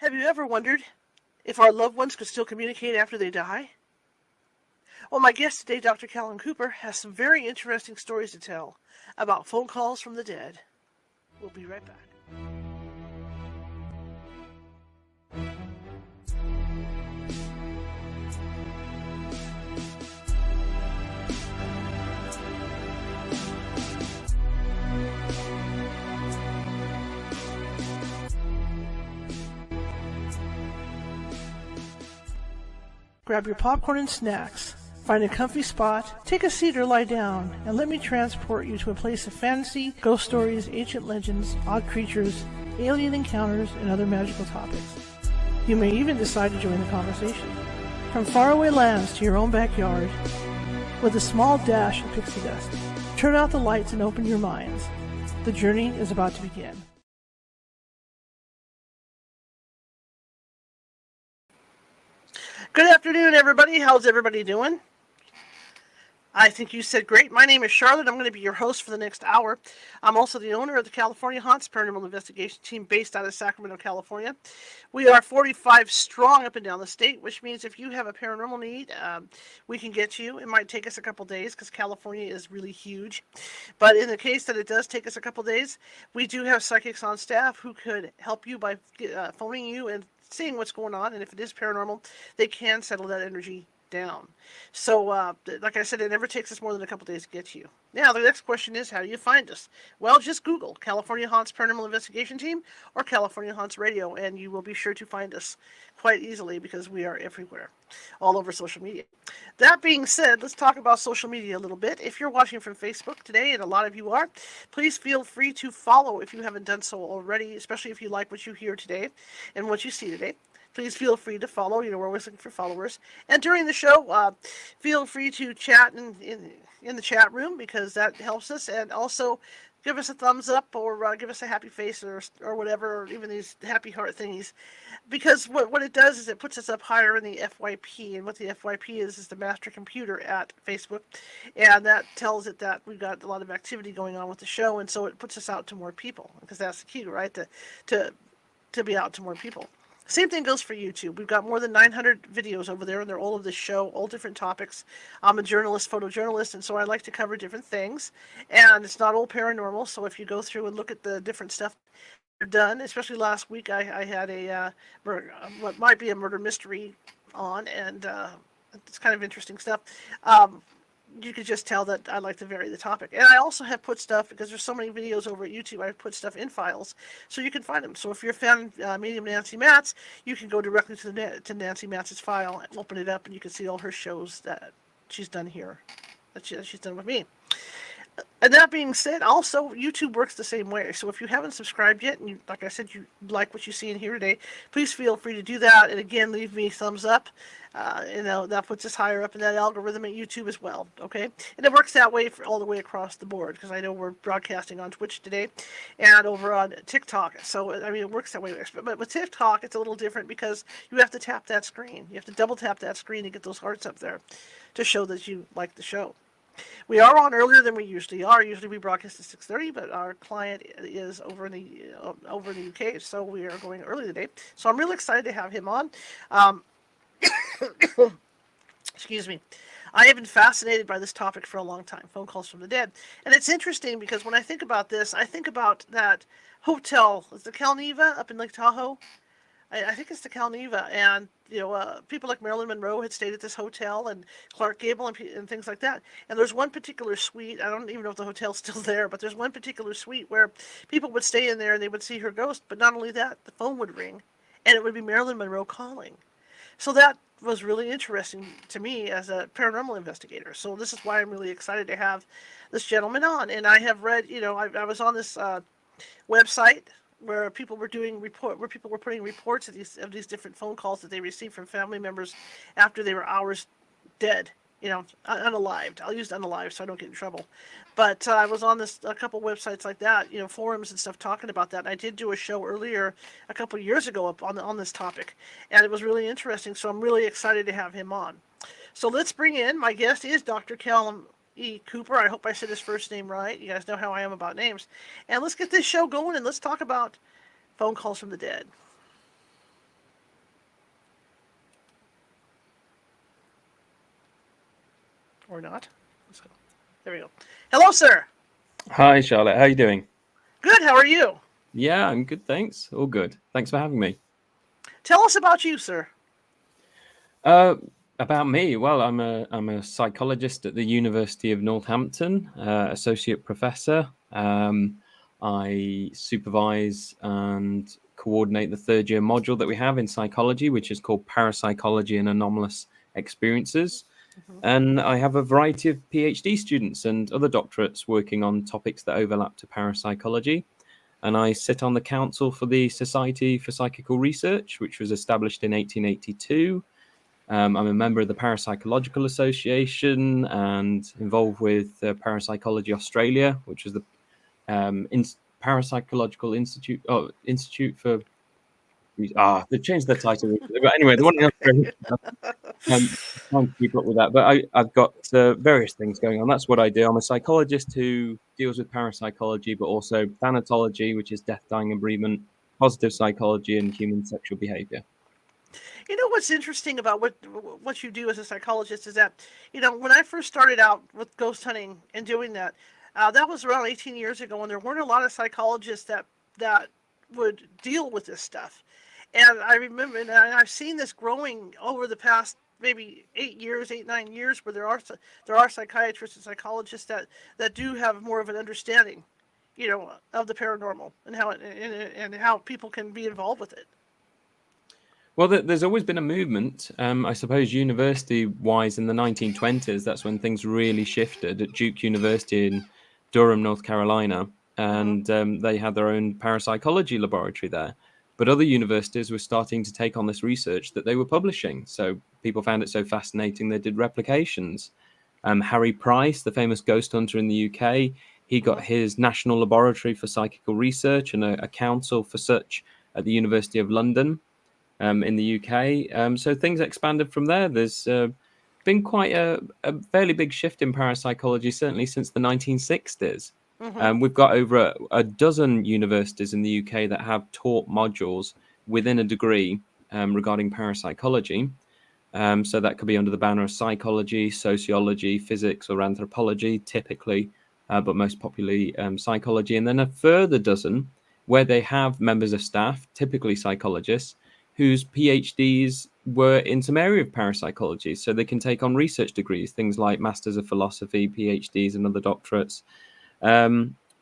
Have you ever wondered if our loved ones could still communicate after they die? Well, my guest today, Dr. Callum Cooper, has some very interesting stories to tell about phone calls from the dead. We'll be right back. Grab your popcorn and snacks, find a comfy spot, take a seat or lie down, and let me transport you to a place of fantasy, ghost stories, ancient legends, odd creatures, alien encounters, and other magical topics. You may even decide to join the conversation. From faraway lands to your own backyard, with a small dash of pixie dust, turn out the lights and open your minds. The journey is about to begin. Good afternoon, everybody. How's everybody doing? I think you said great. My name is Charlotte. I'm going to be your host for the next hour. I'm also the owner of the California Haunts Paranormal Investigation Team based out of Sacramento, California. We are 45 strong up and down the state, which means if you have a paranormal need, we can get you. It might take us a couple days because California is really huge. But in the case that it does take us a couple days, we do have psychics on staff who could help you by phoning you and seeing what's going on, and if it is paranormal, they can settle that energy down. So, like I said, it never takes us more than a couple days to get to you. Now, the next question is, how do you find us? Well, just Google California Haunts Paranormal Investigation Team or California Haunts Radio, and you will be sure to find us quite easily because we are everywhere, all over social media. That being said, let's talk about social media a little bit. If you're watching from Facebook today, and a lot of you are, please feel free to follow if you haven't done so already, especially if you like what you hear today and what you see today. Please feel free to follow. We're always looking for followers. And during the show, feel free to chat in the chat room because that helps us. And also, give us a thumbs up or give us a happy face or whatever, or even these happy heart thingies. Because what it does is it puts us up higher in the FYP. And what the FYP is the master computer at Facebook. And that tells it that we've got a lot of activity going on with the show. And so it puts us out to more people. Because that's the key, right? To be out to more people. Same thing goes for YouTube. We've got more than 900 videos over there, and they're all of this show, all different topics. I'm a journalist, photojournalist, and so I like to cover different things. And it's not all paranormal, so if you go through and look at the different stuff they've done, especially last week, I had what might be a murder mystery on, and it's kind of interesting stuff. You could just tell that I like to vary the topic. And I also have put stuff, because there's so many videos over at YouTube, I've put stuff in files, so you can find them. So if you're a fan of Medium Nancy Matz, you can go directly to Nancy Matz's file, and open it up, and you can see all her shows that she's done here, that she's done with me. And that being said, also, YouTube works the same way. So if you haven't subscribed yet, and you, like I said, you like what you see in here today, please feel free to do that. And again, leave me a thumbs up. That puts us higher up in that algorithm at YouTube as well. Okay, and it works that way for all the way across the board, because I know we're broadcasting on Twitch today and over on TikTok. So I mean, it works that way. But with TikTok, it's a little different because you have to tap that screen. You have to double tap that screen to get those hearts up there to show that you like the show. We are on earlier than we usually are. Usually we broadcast at 6:30, but our client is over in the UK, so we are going early today. So I'm really excited to have him on. Excuse me. I have been fascinated by this topic for a long time, phone calls from the dead. And it's interesting because when I think about this, I think about that hotel. Is the Calneva up in Lake Tahoe? I think it's the Calneva, and people like Marilyn Monroe had stayed at this hotel, and Clark Gable and things like that. And there's one particular suite, I don't even know if the hotel's still there, but there's one particular suite where people would stay in there and they would see her ghost. But not only that, the phone would ring, and it would be Marilyn Monroe calling. So that was really interesting to me as a paranormal investigator. So this is why I'm really excited to have this gentleman on. And I have read, I was on this website where people were putting reports of these different phone calls that they received from family members after they were hours dead, unalived. I'll use unalived so I don't get in trouble. But I was on a couple websites like that, forums and stuff talking about that. And I did do a show earlier a couple of years ago on this topic, and it was really interesting. So I'm really excited to have him on. So let's bring in, my guest is Dr. Callum Cooper. I hope I said his first name right. You guys know how I am about names. And let's get this show going, and let's talk about phone calls from the dead. or not. So, there we go. Hello, sir. Hi, Charlotte. How are you doing? Good. How are you? Yeah, I'm good, thanks. All good. Thanks for having me. Tell us about you, sir. About me, well, I'm a psychologist at the University of Northampton, associate professor. I supervise and coordinate the third year module that we have in psychology, which is called Parapsychology and Anomalous Experiences. And I have a variety of PhD students and other doctorates working on topics that overlap to parapsychology. And I sit on the council for the Society for Psychical Research, which was established in 1882. I'm a member of the Parapsychological Association and involved with Parapsychology Australia, which is the Parapsychological Institute for. They changed the title. But anyway, the one in Australia. Trying to keep up with that, but I've got various things going on. That's what I do. I'm a psychologist who deals with parapsychology, but also thanatology, which is death, dying, and bereavement, positive psychology, and human sexual behavior. You know what's interesting about what you do as a psychologist is that, when I first started out with ghost hunting and doing that, that was around 18 years ago, and there weren't a lot of psychologists that would deal with this stuff. And I remember, and I've seen this growing over the past maybe 9 years, where there are psychiatrists and psychologists that do have more of an understanding, of the paranormal and how people can be involved with it. Well, there's always been a movement. I suppose university-wise in the 1920s, that's when things really shifted at Duke University in Durham, North Carolina. And they had their own parapsychology laboratory there. But other universities were starting to take on this research that they were publishing. So people found it so fascinating, they did replications. Harry Price, the famous ghost hunter in the UK, he got his National Laboratory for Psychical Research and a council for such at the University of London. In the UK. So things expanded from there. There's been quite a fairly big shift in parapsychology, certainly since the 1960s. We've got over a dozen universities in the UK that have taught modules within a degree regarding parapsychology. So that could be under the banner of psychology, sociology, physics, or anthropology, typically, but most popularly psychology. And then a further dozen where they have members of staff, typically psychologists, whose PhDs were in some area of parapsychology. So they can take on research degrees, things like Masters of Philosophy, PhDs, and other doctorates.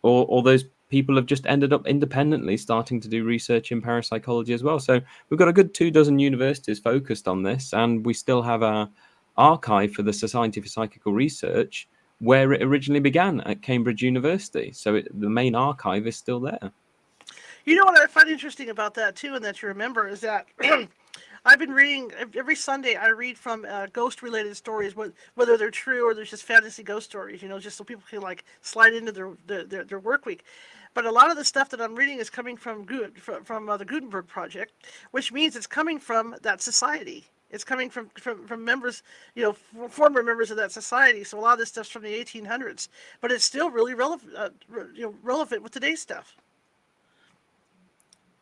Or those people have just ended up independently starting to do research in parapsychology as well. So we've got a good 24 universities focused on this, and we still have our archive for the Society for Psychical Research, where it originally began at Cambridge University. So the main archive is still there. You know what I find interesting about that, too, and that you remember, is that I've been reading, every Sunday I read from ghost-related stories, whether they're true or there's just fantasy ghost stories, just so people can, slide into their work week. But a lot of the stuff that I'm reading is coming from the Gutenberg Project, which means it's coming from that society. It's coming from members, former members of that society. So a lot of this stuff's from the 1800s, but it's still really relevant with today's stuff.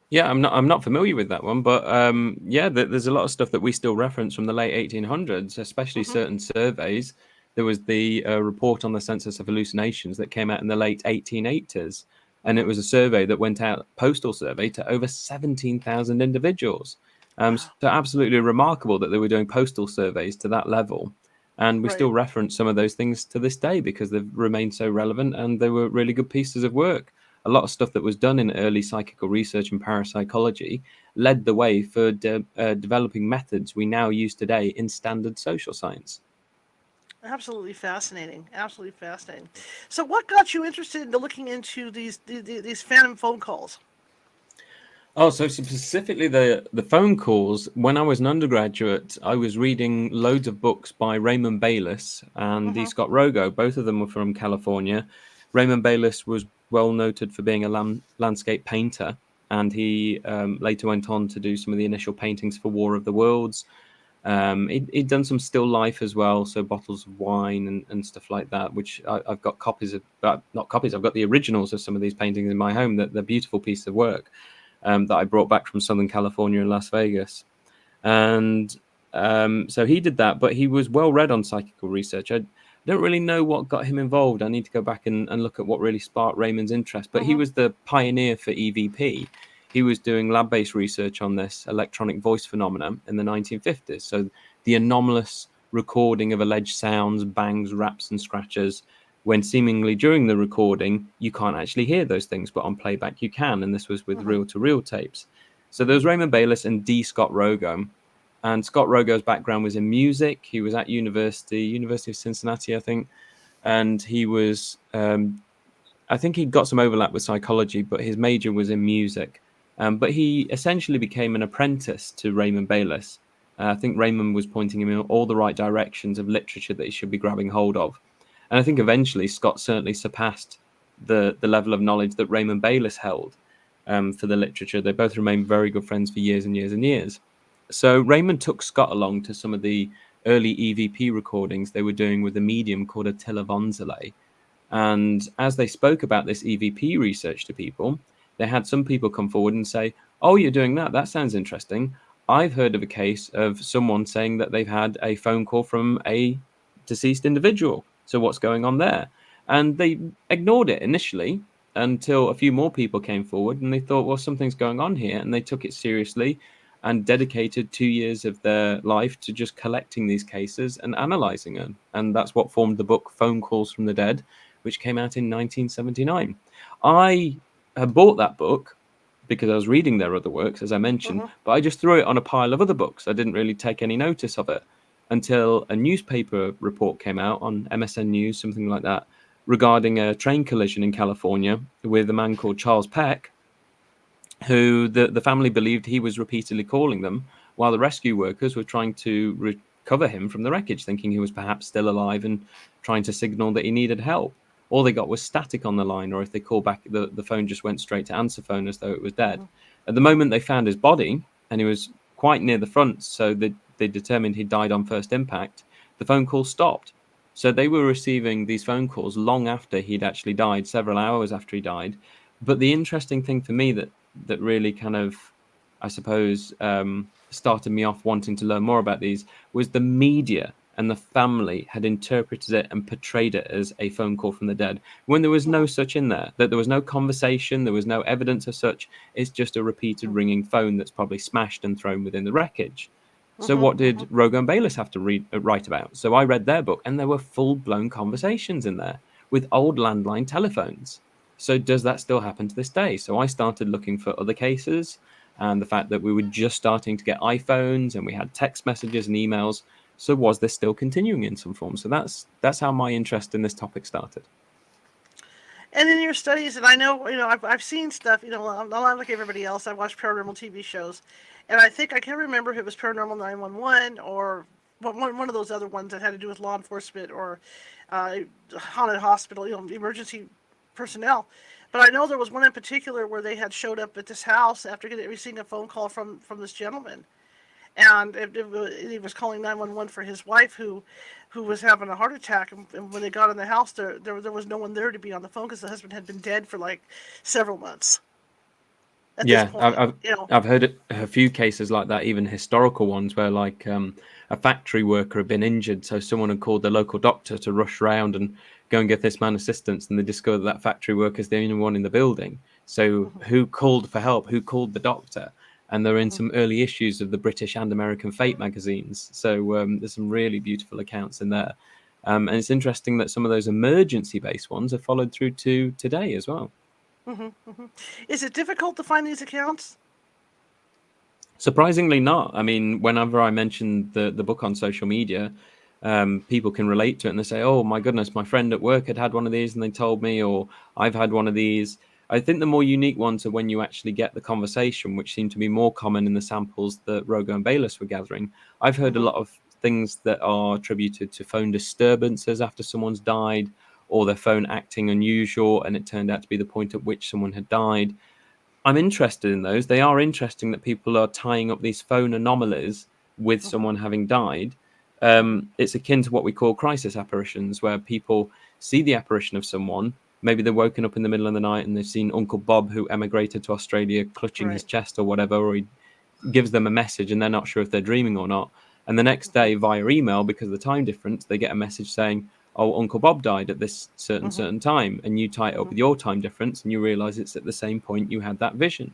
Yeah, I'm not familiar with that one, but there's a lot of stuff that we still reference from the late 1800s, especially certain surveys. There was the report on the census of hallucinations that came out in the late 1880s, and it was a survey that went out, postal survey, to over 17,000 individuals. So absolutely remarkable that they were doing postal surveys to that level, and we still reference some of those things to this day because they've remained so relevant, and they were really good pieces of work. A lot of stuff that was done in early psychical research and parapsychology led the way for developing methods we now use today in standard social science. Absolutely fascinating. Absolutely fascinating. So what got you interested in looking into these phantom phone calls? Oh, so specifically the phone calls, when I was an undergraduate, I was reading loads of books by Raymond Bayless and D. Scott Rogo. Both of them were from California. Raymond Bayless was well noted for being a landscape painter, and he later went on to do some of the initial paintings for War of the Worlds. He'd done some still life as well, so bottles of wine and stuff like that, which I've got copies of, not copies, I've got the originals of some of these paintings in my home. They're beautiful piece of work that I brought back from Southern California and Las Vegas. And so he did that, but he was well read on psychical research. don't really know what got him involved. I need to go back and look at what really sparked Raymond's interest. But he was the pioneer for EVP. He was doing lab-based research on this electronic voice phenomenon in the 1950s. So the anomalous recording of alleged sounds, bangs, raps, and scratches, when seemingly during the recording, you can't actually hear those things, but on playback you can. And this was with reel-to-reel tapes. So there was Raymond Bayless and D. Scott Rogo. And Scott Rogo's background was in music. He was at University of Cincinnati, I think. And he was, I think he got some overlap with psychology, but his major was in music. But he essentially became an apprentice to Raymond Bayless. I think Raymond was pointing him in all the right directions of literature that he should be grabbing hold of. And I think eventually Scott certainly surpassed the level of knowledge that Raymond Bayless held for the literature. They both remained very good friends for years and years and years. So Raymond took Scott along to some of the early EVP recordings they were doing with a medium called Attila Vonzele. And as they spoke about this EVP research to people, they had some people come forward and say, oh, you're doing that? That sounds interesting. I've heard of a case of someone saying that they've had a phone call from a deceased individual. So what's going on there? And they ignored it initially until a few more people came forward and they thought, well, something's going on here. And they took it seriously and dedicated 2 years of their life to just collecting these cases and analyzing them. And that's what formed the book Phone Calls from the Dead, which came out in 1979. I had bought that book because I was reading their other works, as I mentioned, but I just threw it on a pile of other books. I didn't really take any notice of it until a newspaper report came out on MSN News, something like that, regarding a train collision in California with a man called Charles Peck, who the family believed he was repeatedly calling them while the rescue workers were trying to recover him from the wreckage, thinking he was perhaps still alive and trying to signal that he needed help. All they got was static on the line, or if they called back, the phone just went straight to answer phone as though it was dead. At the moment they found his body, and he was quite near the front, so they determined he died on first impact, the phone call stopped. So they were receiving these phone calls long after he'd actually died, several hours after he died. But the interesting thing for me that really kind of, I suppose, started me off wanting to learn more about these was the media and the family had interpreted it and portrayed it as a phone call from the dead when there was no such in there, that there was no conversation, there was no evidence of such. It's just a repeated ringing phone that's probably smashed and thrown within the wreckage. So what did Rogo and Bayless have to write about? So I read their book and there were full-blown conversations in there with old landline telephones. So does that still happen to this day? So I started looking for other cases and the fact that we were just starting to get iPhones and we had text messages and emails. So was this still continuing in some form? So that's how my interest in this topic started. And in your studies, and I know, I've seen stuff, I'm not like everybody else. I watch paranormal TV shows. And I think I can't remember if it was Paranormal 911 or one of those other ones that had to do with law enforcement or haunted hospital, emergency personnel. But I know there was one in particular where they had showed up at this house after receiving a phone call from this gentleman. And he was calling 911 for his wife who was having a heart attack. And when they got in the house, there was no one there to be on the phone because the husband had been dead for like several months. Yeah, I've heard a few cases like that, even historical ones where like a factory worker had been injured. So someone had called the local doctor to rush round and go and get this man assistance. And they discovered that factory worker is the only one in the building. So who called for help? Who called the doctor? And they're in some early issues of the British and American Fate magazines. So there's some really beautiful accounts in there. And it's interesting that some of those emergency-based ones are followed through to today as well. Is it difficult to find these accounts? Surprisingly not. I mean, whenever I mention the book on social media, people can relate to it and they say, oh, my goodness, my friend at work had one of these and they told me, or I've had one of these. I think the more unique ones are when you actually get the conversation, which seemed to be more common in the samples that Rogo and Bayless were gathering. I've heard a lot of things that are attributed to phone disturbances after someone's died, or their phone acting unusual, and it turned out to be the point at which someone had died. I'm interested in those. They are interesting that people are tying up these phone anomalies with someone having died. It's akin to what we call crisis apparitions, where people see the apparition of someone. Maybe they're woken up in the middle of the night and they've seen Uncle Bob, who emigrated to Australia, clutching his chest or whatever, or he gives them a message and they're not sure if they're dreaming or not. And the next day via email, because of the time difference, they get a message saying, oh, Uncle Bob died at this certain time, and you tie it up with your time difference, and you realize it's at the same point you had that vision.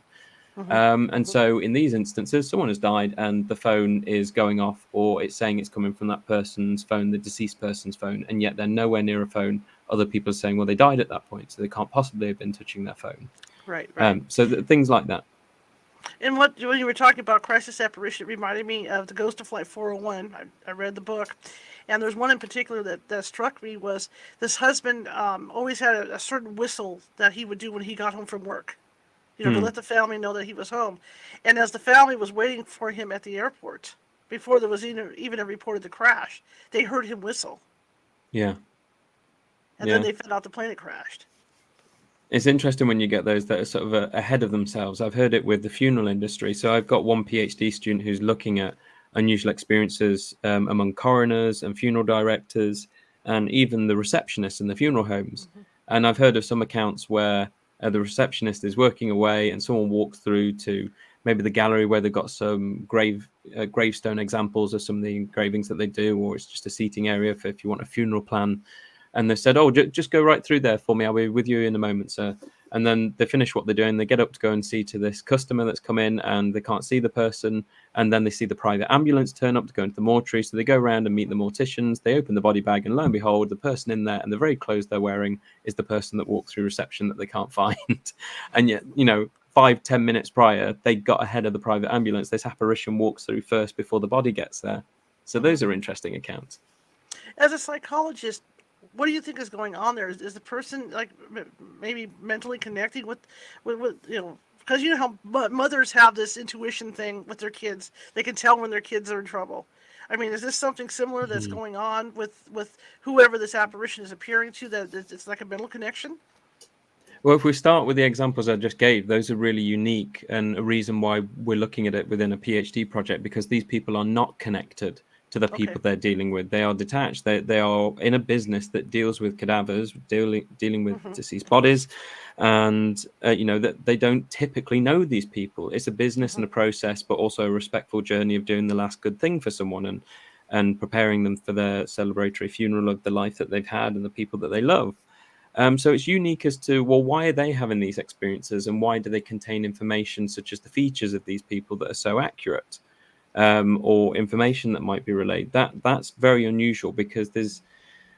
And so in these instances, someone has died and the phone is going off, or it's saying it's coming from that person's phone, the deceased person's phone, and yet they're nowhere near a phone. Other people are saying, well, they died at that point, so they can't possibly have been touching their phone. Right. So things like that. And when you were talking about crisis apparition, it reminded me of the Ghost of Flight 401. I read the book, and there's one in particular that struck me was this husband always had a certain whistle that he would do when he got home from work, to let the family know that he was home. And as the family was waiting for him at the airport, before there was even a report of the crash, they heard him whistle. Yeah. And then they found out the plane had crashed. It's interesting when you get those that are sort of ahead of themselves. I've heard it with the funeral industry. So I've got one PhD student who's looking at unusual experiences among coroners and funeral directors and even the receptionists in the funeral homes. And I've heard of some accounts where the receptionist is working away and someone walks through to maybe the gallery where they've got some gravestone examples of some of the engravings that they do, or it's just a seating area for if you want a funeral plan. And they said, oh, just go right through there for me. I'll be with you in a moment, sir. And then they finish what they're doing. They get up to go and see to this customer that's come in, and they can't see the person. And then they see the private ambulance turn up to go into the mortuary. So they go around and meet the morticians. They open the body bag, and lo and behold, the person in there and the very clothes they're wearing is the person that walked through reception that they can't find. And yet, 5-10 minutes prior, they got ahead of the private ambulance. This apparition walks through first before the body gets there. So those are interesting accounts. As a psychologist, what do you think is going on there? Is the person like maybe mentally connecting with because how mothers have this intuition thing with their kids. They can tell when their kids are in trouble. I mean, is this something similar that's going on with whoever this apparition is appearing to, that it's like a mental connection? Well, if we start with the examples I just gave, those are really unique and a reason why we're looking at it within a PhD project, because these people are not connected to the people they're dealing with. They are detached. They are in a business that deals with cadavers, dealing with deceased bodies, and that they don't typically know these people. It's a business and a process, but also a respectful journey of doing the last good thing for someone and preparing them for their celebratory funeral of the life that they've had and the people that they love. So it's unique as to, well, why are they having these experiences, and why do they contain information such as the features of these people that are so accurate? Or information that might be relayed. That's very unusual, because there's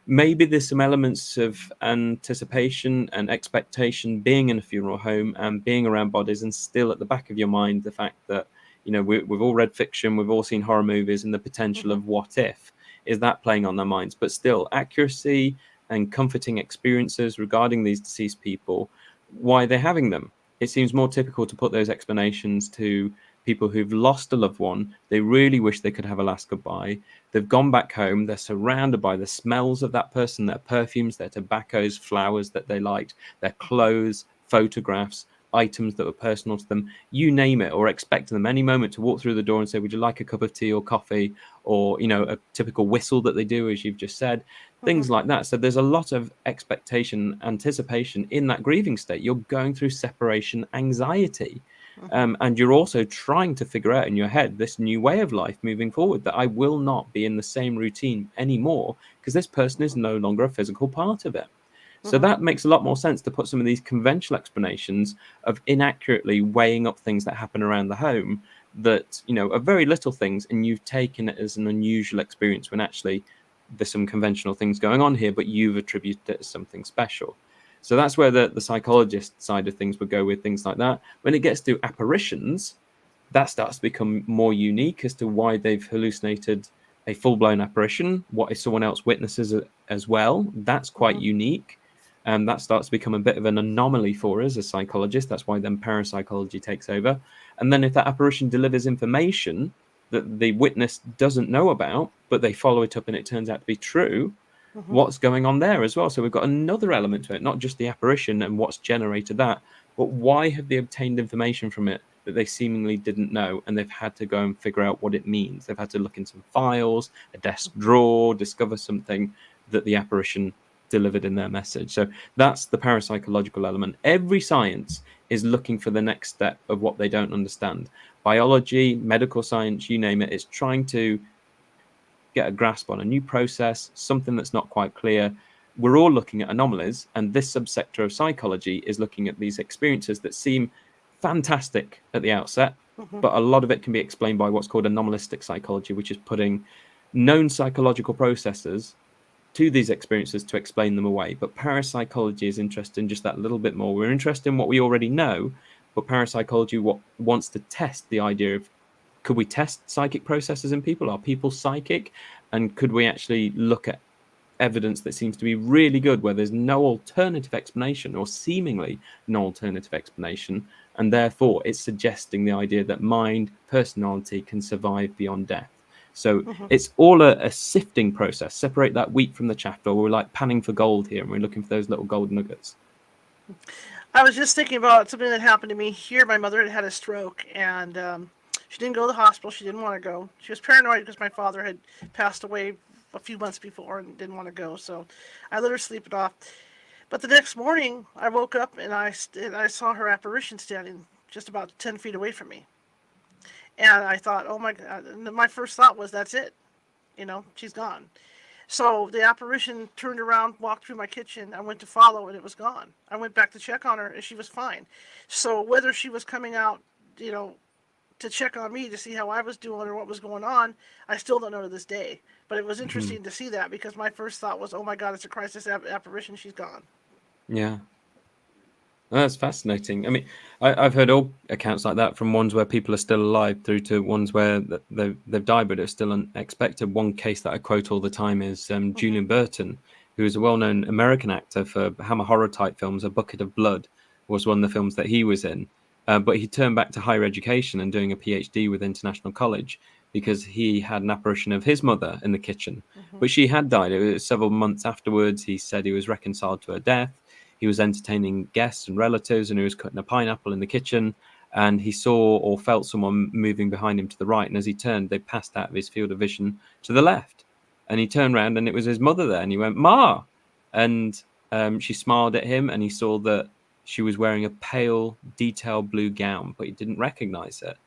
some elements of anticipation and expectation being in a funeral home and being around bodies, and still at the back of your mind the fact that we've all read fiction, we've all seen horror movies, and the potential of what if is that playing on their minds. But still, accuracy and comforting experiences regarding these deceased people, why they're having them. It seems more typical to put those explanations to people who've lost a loved one. They really wish they could have a last goodbye. They've gone back home. They're surrounded by the smells of that person, their perfumes, their tobaccos, flowers that they liked, their clothes, photographs, items that were personal to them, you name it, or expecting them any moment to walk through the door and say, would you like a cup of tea or coffee? Or, a typical whistle that they do, as you've just said, things like that. So there's a lot of expectation, anticipation in that grieving state. You're going through separation anxiety. And you're also trying to figure out in your head this new way of life moving forward, that I will not be in the same routine anymore because this person is no longer a physical part of it. So that makes a lot more sense to put some of these conventional explanations of inaccurately weighing up things that happen around the home that, are very little things, and you've taken it as an unusual experience when actually there's some conventional things going on here, but you've attributed it as something special. So that's where the psychologist side of things would go with things like that. When it gets to apparitions, that starts to become more unique as to why they've hallucinated a full-blown apparition. What if someone else witnesses it as well? That's quite unique. And that starts to become a bit of an anomaly for us as psychologists. That's why then parapsychology takes over. And then if that apparition delivers information that the witness doesn't know about, but they follow it up and it turns out to be true, what's going on there as well? So we've got another element to it, not just the apparition and what's generated that, but why have they obtained information from it that they seemingly didn't know, and they've had to go and figure out what it means. They've had to look in some files, a desk drawer, discover something that the apparition delivered in their message. So that's the parapsychological element. Every science is looking for the next step of what they don't understand. Biology, medical science, you name it, it's trying to get a grasp on a new process, something that's not quite clear. We're all looking at anomalies, and this subsector of psychology is looking at these experiences that seem fantastic at the outset, but a lot of it can be explained by what's called anomalistic psychology, which is putting known psychological processes to these experiences to explain them away. But parapsychology is interested in just that little bit more. We're interested in what we already know, but parapsychology wants to test the idea of, could we test psychic processes in people? Are people psychic? And could we actually look at evidence that seems to be really good, where there's no alternative explanation, or seemingly no alternative explanation, and therefore it's suggesting the idea that mind, personality can survive beyond death. So it's all a sifting process. Separate that wheat from the chaff, or we're like panning for gold here, and we're looking for those little gold nuggets. I was just thinking about something that happened to me here. My mother had had a stroke, and she didn't go to the hospital. She didn't want to go. She was paranoid because my father had passed away a few months before and didn't want to go. So I let her sleep it off. But the next morning, I woke up and I saw her apparition standing just about 10 feet away from me. And I thought, oh my God. And my first thought was, that's it. She's gone. So the apparition turned around, walked through my kitchen. I went to follow, and it was gone. I went back to check on her, and she was fine. So whether she was coming out, to check on me to see how I was doing or what was going on, I still don't know to this day. But it was interesting to see that, because my first thought was, oh my God, it's a crisis apparition. She's gone. Yeah. Oh, that's fascinating. I mean, I've heard all accounts like that, from ones where people are still alive through to ones where they've died, but it's still unexpected. One case that I quote all the time is Julian Burton, who is a well-known American actor for Hammer horror type films. A Bucket of Blood was one of the films that he was in. But he turned back to higher education and doing a PhD with International College, because he had an apparition of his mother in the kitchen. But she had died. It was several months afterwards. He said he was reconciled to her death. He was entertaining guests and relatives, and he was cutting a pineapple in the kitchen, and he saw or felt someone moving behind him to the right. And as he turned, they passed out of his field of vision to the left. And he turned around, and it was his mother there. And he went, "Ma!" And she smiled at him, and he saw that she was wearing a pale, detailed blue gown, but he didn't recognize it.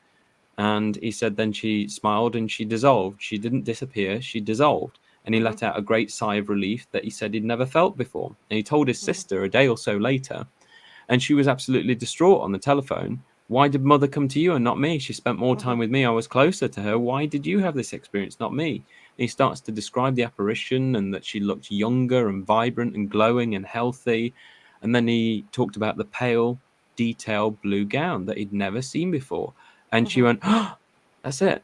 And he said then she smiled and she dissolved. She didn't disappear, she dissolved. And he let out a great sigh of relief that he said he'd never felt before. And he told his sister a day or so later, and she was absolutely distraught on the telephone. Why did mother come to you and not me? She spent more time with me. I was closer to her. Why did you have this experience, not me? And he starts to describe the apparition, and that she looked younger and vibrant and glowing and healthy. And then he talked about the pale, detailed blue gown that he'd never seen before. And she went, "Oh, that's it."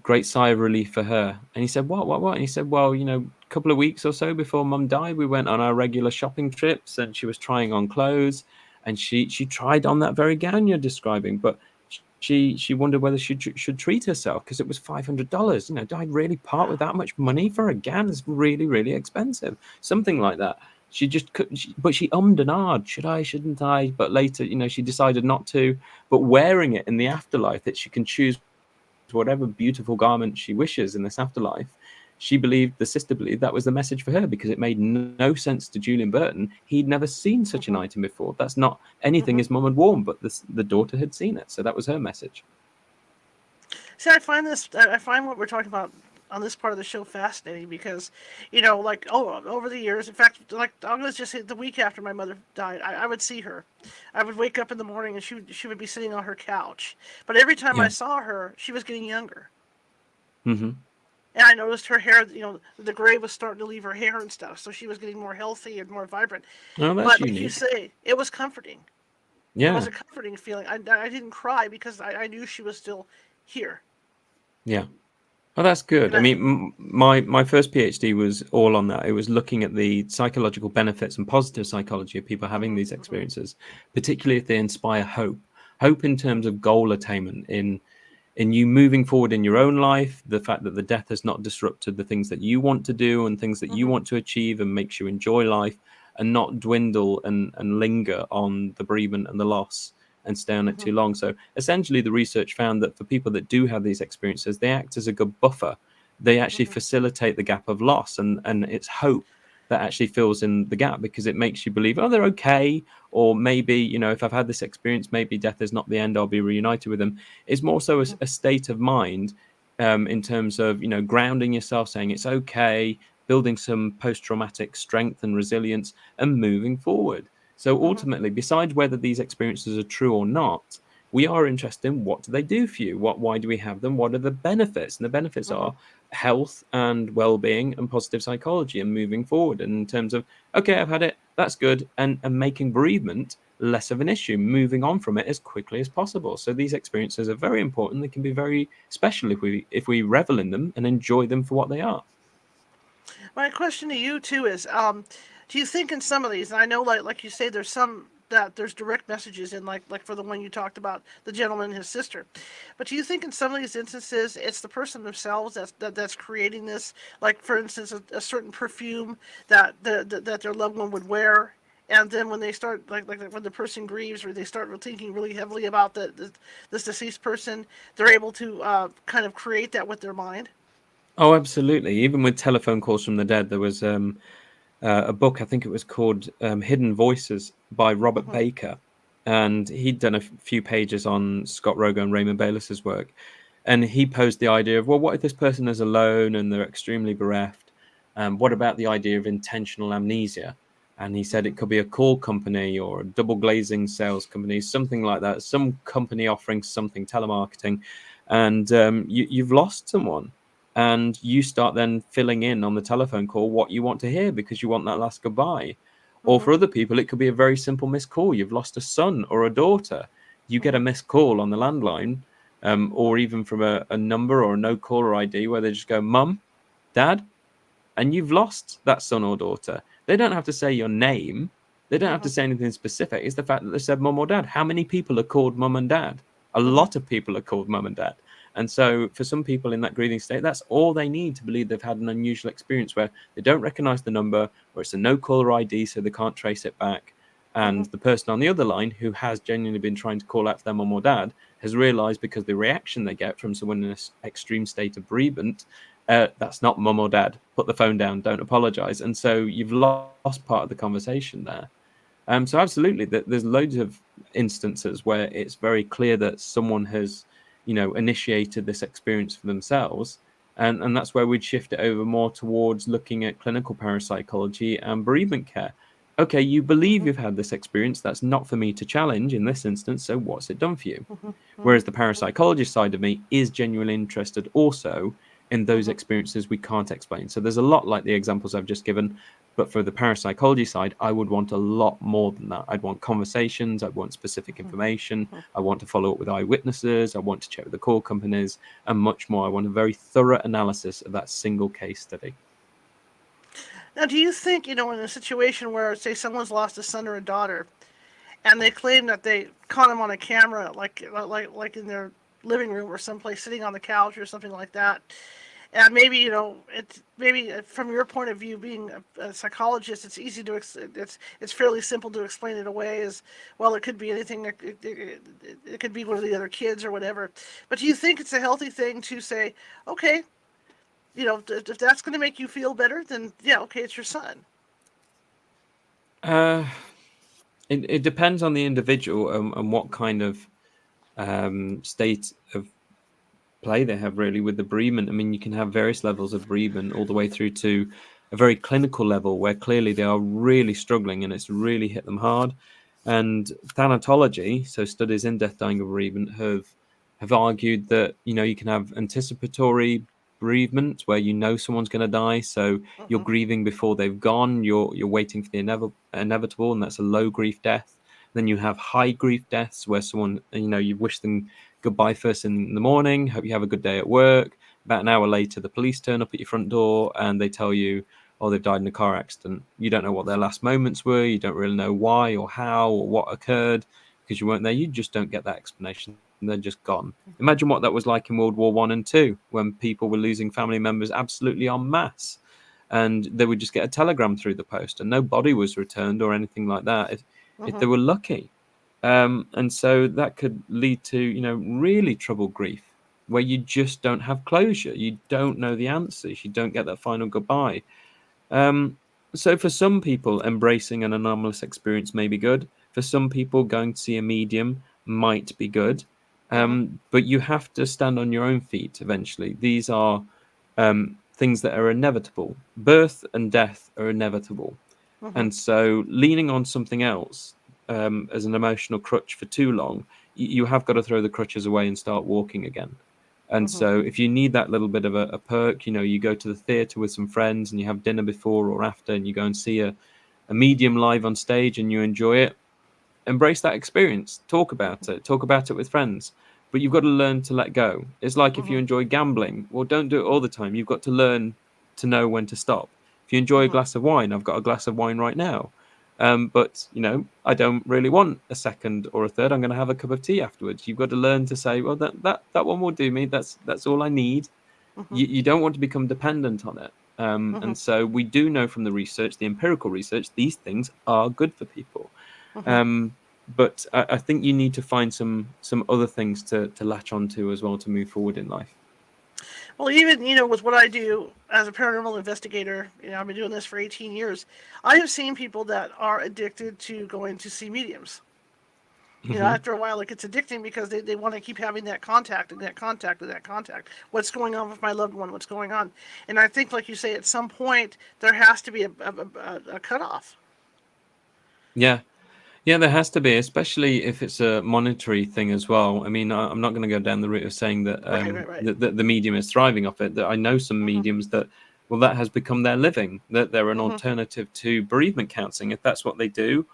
Great sigh of relief for her. And he said, what? And he said, well, a couple of weeks or so before Mum died, we went on our regular shopping trips, and she was trying on clothes, and she tried on that very gown you're describing, but she wondered whether she should treat herself, because it was $500. Do I really part with that much money for a gown? It's really, really expensive. Something like that. She just couldn't, but she ummed and ahed. Should I, shouldn't I? But later, she decided not to. But wearing it in the afterlife, that she can choose whatever beautiful garment she wishes in this afterlife, the sister believed that was the message for her, because it made no sense to Julian Burton. He'd never seen such an item before. That's not anything his mum had worn, but the daughter had seen it. So that was her message. See, I find what we're talking about on this part of the show fascinating, because, over the years, in fact, like, I'm going to just say the week after my mother died, I would see her. I would wake up in the morning, and she would be sitting on her couch. But every time I saw her, she was getting younger. And I noticed her hair, the gray was starting to leave her hair and stuff, so she was getting more healthy and more vibrant. Oh, that's but unique. like you say, it was comforting. Yeah. It was a comforting feeling. I didn't cry, because I knew she was still here. Yeah. Oh, that's good. I mean, my first PhD was all on that. It was looking at the psychological benefits and positive psychology of people having these experiences, particularly if they inspire hope in terms of goal attainment, in you moving forward in your own life, the fact that the death has not disrupted the things that you want to do and things that you want to achieve, and makes you enjoy life and not dwindle and linger on the bereavement and the loss and stay on it too long. So essentially the research found that for people that do have these experiences, they act as a good buffer. They actually facilitate the gap of loss, and it's hope that actually fills in the gap, because it makes you believe, oh, they're okay, or maybe, if I've had this experience, maybe death is not the end, I'll be reunited with them. It's more so a state of mind in terms of, grounding yourself, saying it's okay, building some post-traumatic strength and resilience, and moving forward. So ultimately, besides whether these experiences are true or not, we are interested in what do they do for you? Why do we have them? What are the benefits? And the benefits are health and well-being and positive psychology and moving forward. And in terms of, okay, I've had it, that's good, and making bereavement less of an issue, moving on from it as quickly as possible. So these experiences are very important. They can be very special if we revel in them and enjoy them for what they are. My question to you too is, do you think in some of these, and I know like you say, there's some that there's direct messages in, like for the one you talked about, the gentleman and his sister, but do you think in some of these instances it's the person themselves that's creating this? Like for instance, a certain perfume that that their loved one would wear, and then when they start like when the person grieves or they start thinking really heavily about this deceased person, they're able to kind of create that with their mind. Oh, absolutely. Even with telephone calls from the dead, there was a book, I think it was called Hidden Voices by Robert Baker. And he'd done a few pages on Scott Rogo and Raymond Bayless's work. And he posed the idea of, well, what if this person is alone and they're extremely bereft? What about the idea of intentional amnesia? And he said it could be a call company or a double glazing sales company, something like that, some company offering something, telemarketing. And you've lost someone. And you start then filling in on the telephone call what you want to hear because you want that last goodbye. Or for other people, it could be a very simple missed call. You've lost a son or a daughter. You get a missed call on the landline, or even from a number or a no caller ID where they just go, Mum, Dad, and you've lost that son or daughter. They don't have to say your name. They don't have to say anything specific. It's the fact that they said mum or dad. How many people are called mum and dad? A lot of people are called mum and dad. And so for some people in that grieving state, that's all they need to believe they've had an unusual experience where they don't recognize the number, or it's a no caller ID, so they can't trace it back. And the person on the other line who has genuinely been trying to call out for their mum or dad has realized, because the reaction they get from someone in an extreme state of bereavement, that's not mum or dad. Put the phone down. Don't apologize. And so you've lost part of the conversation there. So absolutely, there's loads of instances where it's very clear that someone has, initiated this experience for themselves. And that's where we'd shift it over more towards looking at clinical parapsychology and bereavement care. Okay, you believe you've had this experience. That's not for me to challenge in this instance. So what's it done for you? Whereas the parapsychologist side of me is genuinely interested also in those experiences we can't explain. So there's a lot like the examples I've just given, but for the parapsychology side, I would want a lot more than that. I'd want conversations, I'd want specific information, I want to follow up with eyewitnesses, I want to check with the call companies, and much more. I want a very thorough analysis of that single case study. Now, do you think, in a situation where, say, someone's lost a son or a daughter, and they claim that they caught them on a camera, like in their living room or someplace, sitting on the couch or something like that, and maybe it's maybe from your point of view, being a psychologist, it's easy to it's fairly simple to explain it away as well. It could be anything. It could be one of the other kids or whatever. But do you think it's a healthy thing to say, okay, if that's going to make you feel better, then yeah, okay, it's your son. It depends on the individual and what kind of state of play they have really with the bereavement. I mean, you can have various levels of bereavement all the way through to a very clinical level where clearly they are really struggling and it's really hit them hard. And thanatology, so studies in death, dying, or bereavement, have argued that you can have anticipatory bereavement where someone's going to die, so you're grieving before they've gone. You're waiting for the inevitable, and that's a low grief death. Then you have high grief deaths where someone you wish them goodbye first in the morning, hope you have a good day at work. About an hour later, the police turn up at your front door and they tell you, oh, they've died in a car accident. You don't know what their last moments were. You don't really know why or how or what occurred because you weren't there. You just don't get that explanation. They're just gone. Imagine what that was like in World War I and II when people were losing family members absolutely en masse. And they would just get a telegram through the post and no body was returned or anything like that if they were lucky. And so that could lead to, really troubled grief where you just don't have closure. You don't know the answers. You don't get that final goodbye. So for some people, embracing an anomalous experience may be good. For some people, going to see a medium might be good. But you have to stand on your own feet eventually. These are things that are inevitable. Birth and death are inevitable. And so leaning on something else as an emotional crutch for too long, you have got to throw the crutches away and start walking again. And so if you need that little bit of a perk, you go to the theatre with some friends and you have dinner before or after and you go and see a medium live on stage and you enjoy it, embrace that experience. Talk about it with friends. But you've got to learn to let go. It's like if you enjoy gambling, well, don't do it all the time. You've got to learn to know when to stop. If you enjoy a glass of wine, I've got a glass of wine right now. But, I don't really want a second or a third. I'm going to have a cup of tea afterwards. You've got to learn to say, well, that one will do me. That's all I need. You don't want to become dependent on it. And so we do know from the research, the empirical research, these things are good for people. But I think you need to find some other things to latch onto as well to move forward in life. Well, even, with what I do as a paranormal investigator, I've been doing this for 18 years. I have seen people that are addicted to going to see mediums. After a while it gets addicting because they want to keep having that contact and that contact and that contact. What's going on with my loved one? What's going on? And I think, like you say, at some point there has to be a cutoff. Yeah, there has to be, especially if it's a monetary thing as well. I mean, I'm not going to go down the route of saying that Right. that the medium is thriving off it. That I know some mediums that, well, that has become their living. That they're an alternative to bereavement counselling. If that's what they do,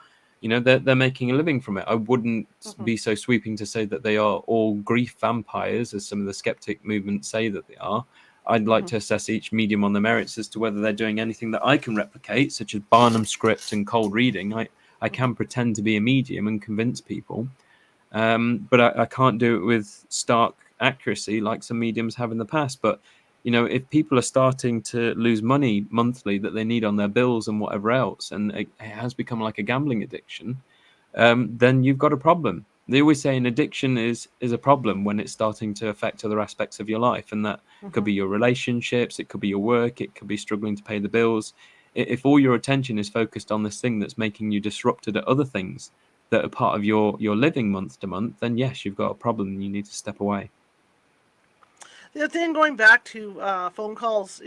they're making a living from it. I wouldn't be so sweeping to say that they are all grief vampires, as some of the skeptic movements say that they are. I'd like to assess each medium on the merits as to whether they're doing anything that I can replicate, such as Barnum script and cold reading. I can pretend to be a medium and convince people, but I can't do it with stark accuracy like some mediums have in the past. But, if people are starting to lose money monthly that they need on their bills and whatever else, and it has become like a gambling addiction, then you've got a problem. They always say an addiction is a problem when it's starting to affect other aspects of your life. And that could be your relationships, it could be your work, it could be struggling to pay the bills. If all your attention is focused on this thing that's making you disrupted at other things that are part of your living month to month, then yes, you've got a problem and you need to step away. The other thing, going back to phone calls,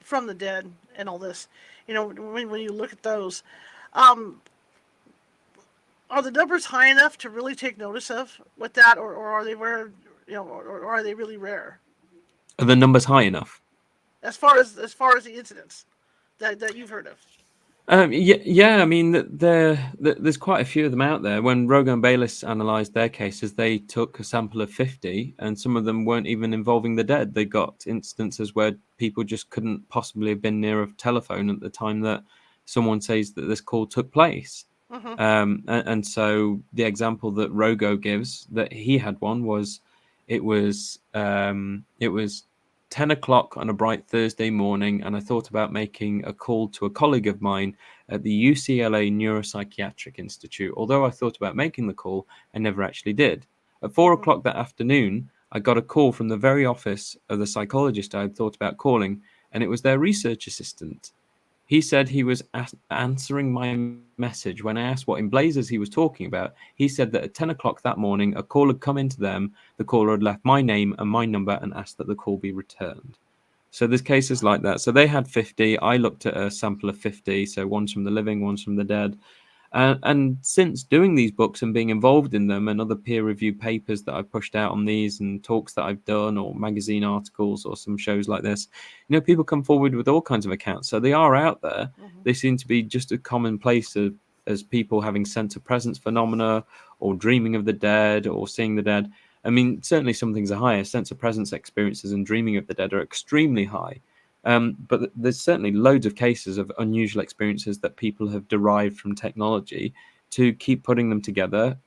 from the dead and all this, when you look at those, are the numbers high enough to really take notice of with that, or are they rare, or are they really rare? Are the numbers high enough? As far as the incidents that you've heard of. Yeah. I mean, there's quite a few of them out there. When Rogan and Bayliss analysed their cases, they took a sample of 50, and some of them weren't even involving the dead. They got instances where people just couldn't possibly have been near a telephone at the time that someone says that this call took place. And so the example that Rogo gives that he had one was it was 10 o'clock on a bright Thursday morning, and I thought about making a call to a colleague of mine at the UCLA Neuropsychiatric Institute. Although I thought about making the call, I never actually did. At 4 o'clock that afternoon, I got a call from the very office of the psychologist I had thought about calling, and it was their research assistant. He said he was answering my message. When I asked what in blazes he was talking about, he said that at 10 o'clock that morning, a call had come into them. The caller had left my name and my number and asked that the call be returned. So there's cases like that. So they had 50. I looked at a sample of 50. So one's from the living, one's from the dead. And since doing these books and being involved in them and other peer-reviewed papers that I've pushed out on these and talks that I've done or magazine articles or some shows like this, people come forward with all kinds of accounts. So they are out there. They seem to be just a commonplace as people having sense of presence phenomena or dreaming of the dead or seeing the dead. I mean, certainly some things are higher. Sense of presence experiences and dreaming of the dead are extremely high. But there's certainly loads of cases of unusual experiences that people have derived from technology to keep putting them together,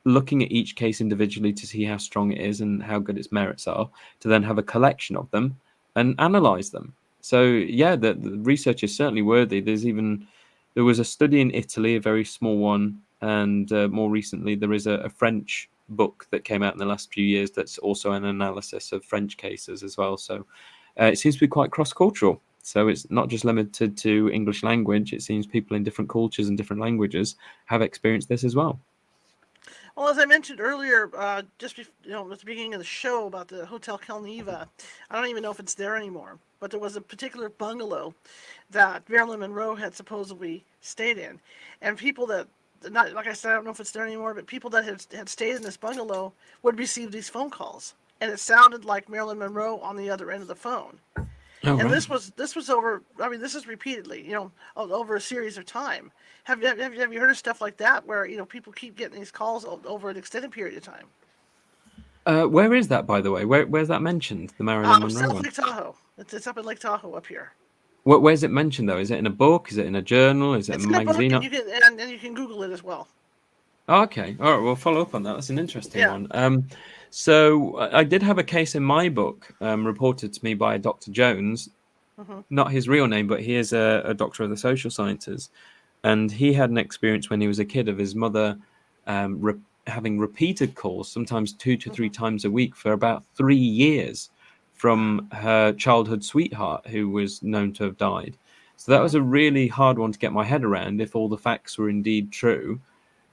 looking at each case individually to see how strong it is and how good its merits are, to then have a collection of them and analyze them. So, yeah, the research is certainly worthy. There was a study in Italy, a very small one, and more recently there is a French book that came out in the last few years that's also an analysis of French cases as well. So it seems to be quite cross-cultural. So it's not just limited to English language. It seems people in different cultures and different languages have experienced this as well. Well, as I mentioned earlier, at the beginning of the show about the Hotel Calneva, I don't even know if it's there anymore. But there was a particular bungalow that Marilyn Monroe had supposedly stayed in, and people that, not like I said, I don't know if it's there anymore, but people that had stayed in this bungalow would receive these phone calls, and it sounded like Marilyn Monroe on the other end of the phone. Oh, And right. this was over. I mean, this is repeatedly, over a series of time. Have you heard of stuff like that where people keep getting these calls over an extended period of time? Where is that, by the way? Where's that mentioned? The Marilyn Monroe South one. Lake Tahoe. It's up in Lake Tahoe up here. Where's it mentioned though? Is it in a book? Is it in a journal? Is it a It's in a book, magazine? and you can Google it as well. Oh, okay. All right. We'll follow up on that. That's an interesting Yeah. one. So I did have a case in my book reported to me by Dr. Jones, Hmm. not his real name, but he is a doctor of the social sciences. And he had an experience when he was a kid of his mother having repeated calls, sometimes 2 to 3 Hmm. times a week for about 3 years from her childhood sweetheart who was known to have died. So that Hmm. was a really hard one to get my head around if all the facts were indeed true.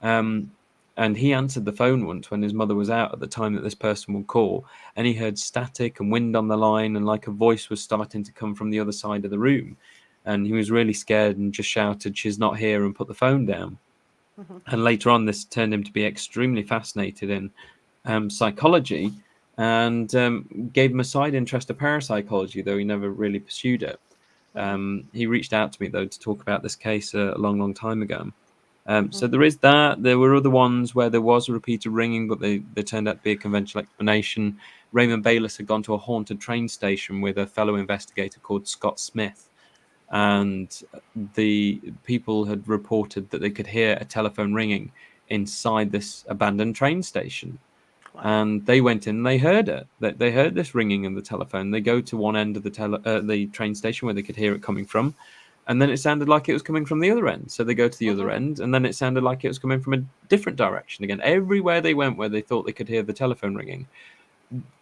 Um, and he answered the phone once when his mother was out at the time that this person would call, and he heard static and wind on the line, and like a voice was starting to come from the other side of the room. And he was really scared and just shouted, "She's not here," and put the phone down. Hmm. And later on, this turned him to be extremely fascinated in psychology, and gave him a side interest to parapsychology, though he never really pursued it. Hmm. He reached out to me, though, to talk about this case a long, long time ago. Hmm. So there is that. There were other ones where there was a repeated ringing, but they turned out to be a conventional explanation. Raymond Bayless had gone to a haunted train station with a fellow investigator called Scott Smith, Hmm. and the people had reported that they could hear a telephone ringing inside this abandoned train station. Wow. And they went in and they heard it. They heard this ringing in the telephone. They go to one end of the train station where they could hear it coming from, and then it sounded like it was coming from the other end. So they go to the other Hmm. end, and then it sounded like it was coming from a different direction again. Everywhere they went where they thought they could hear the telephone ringing,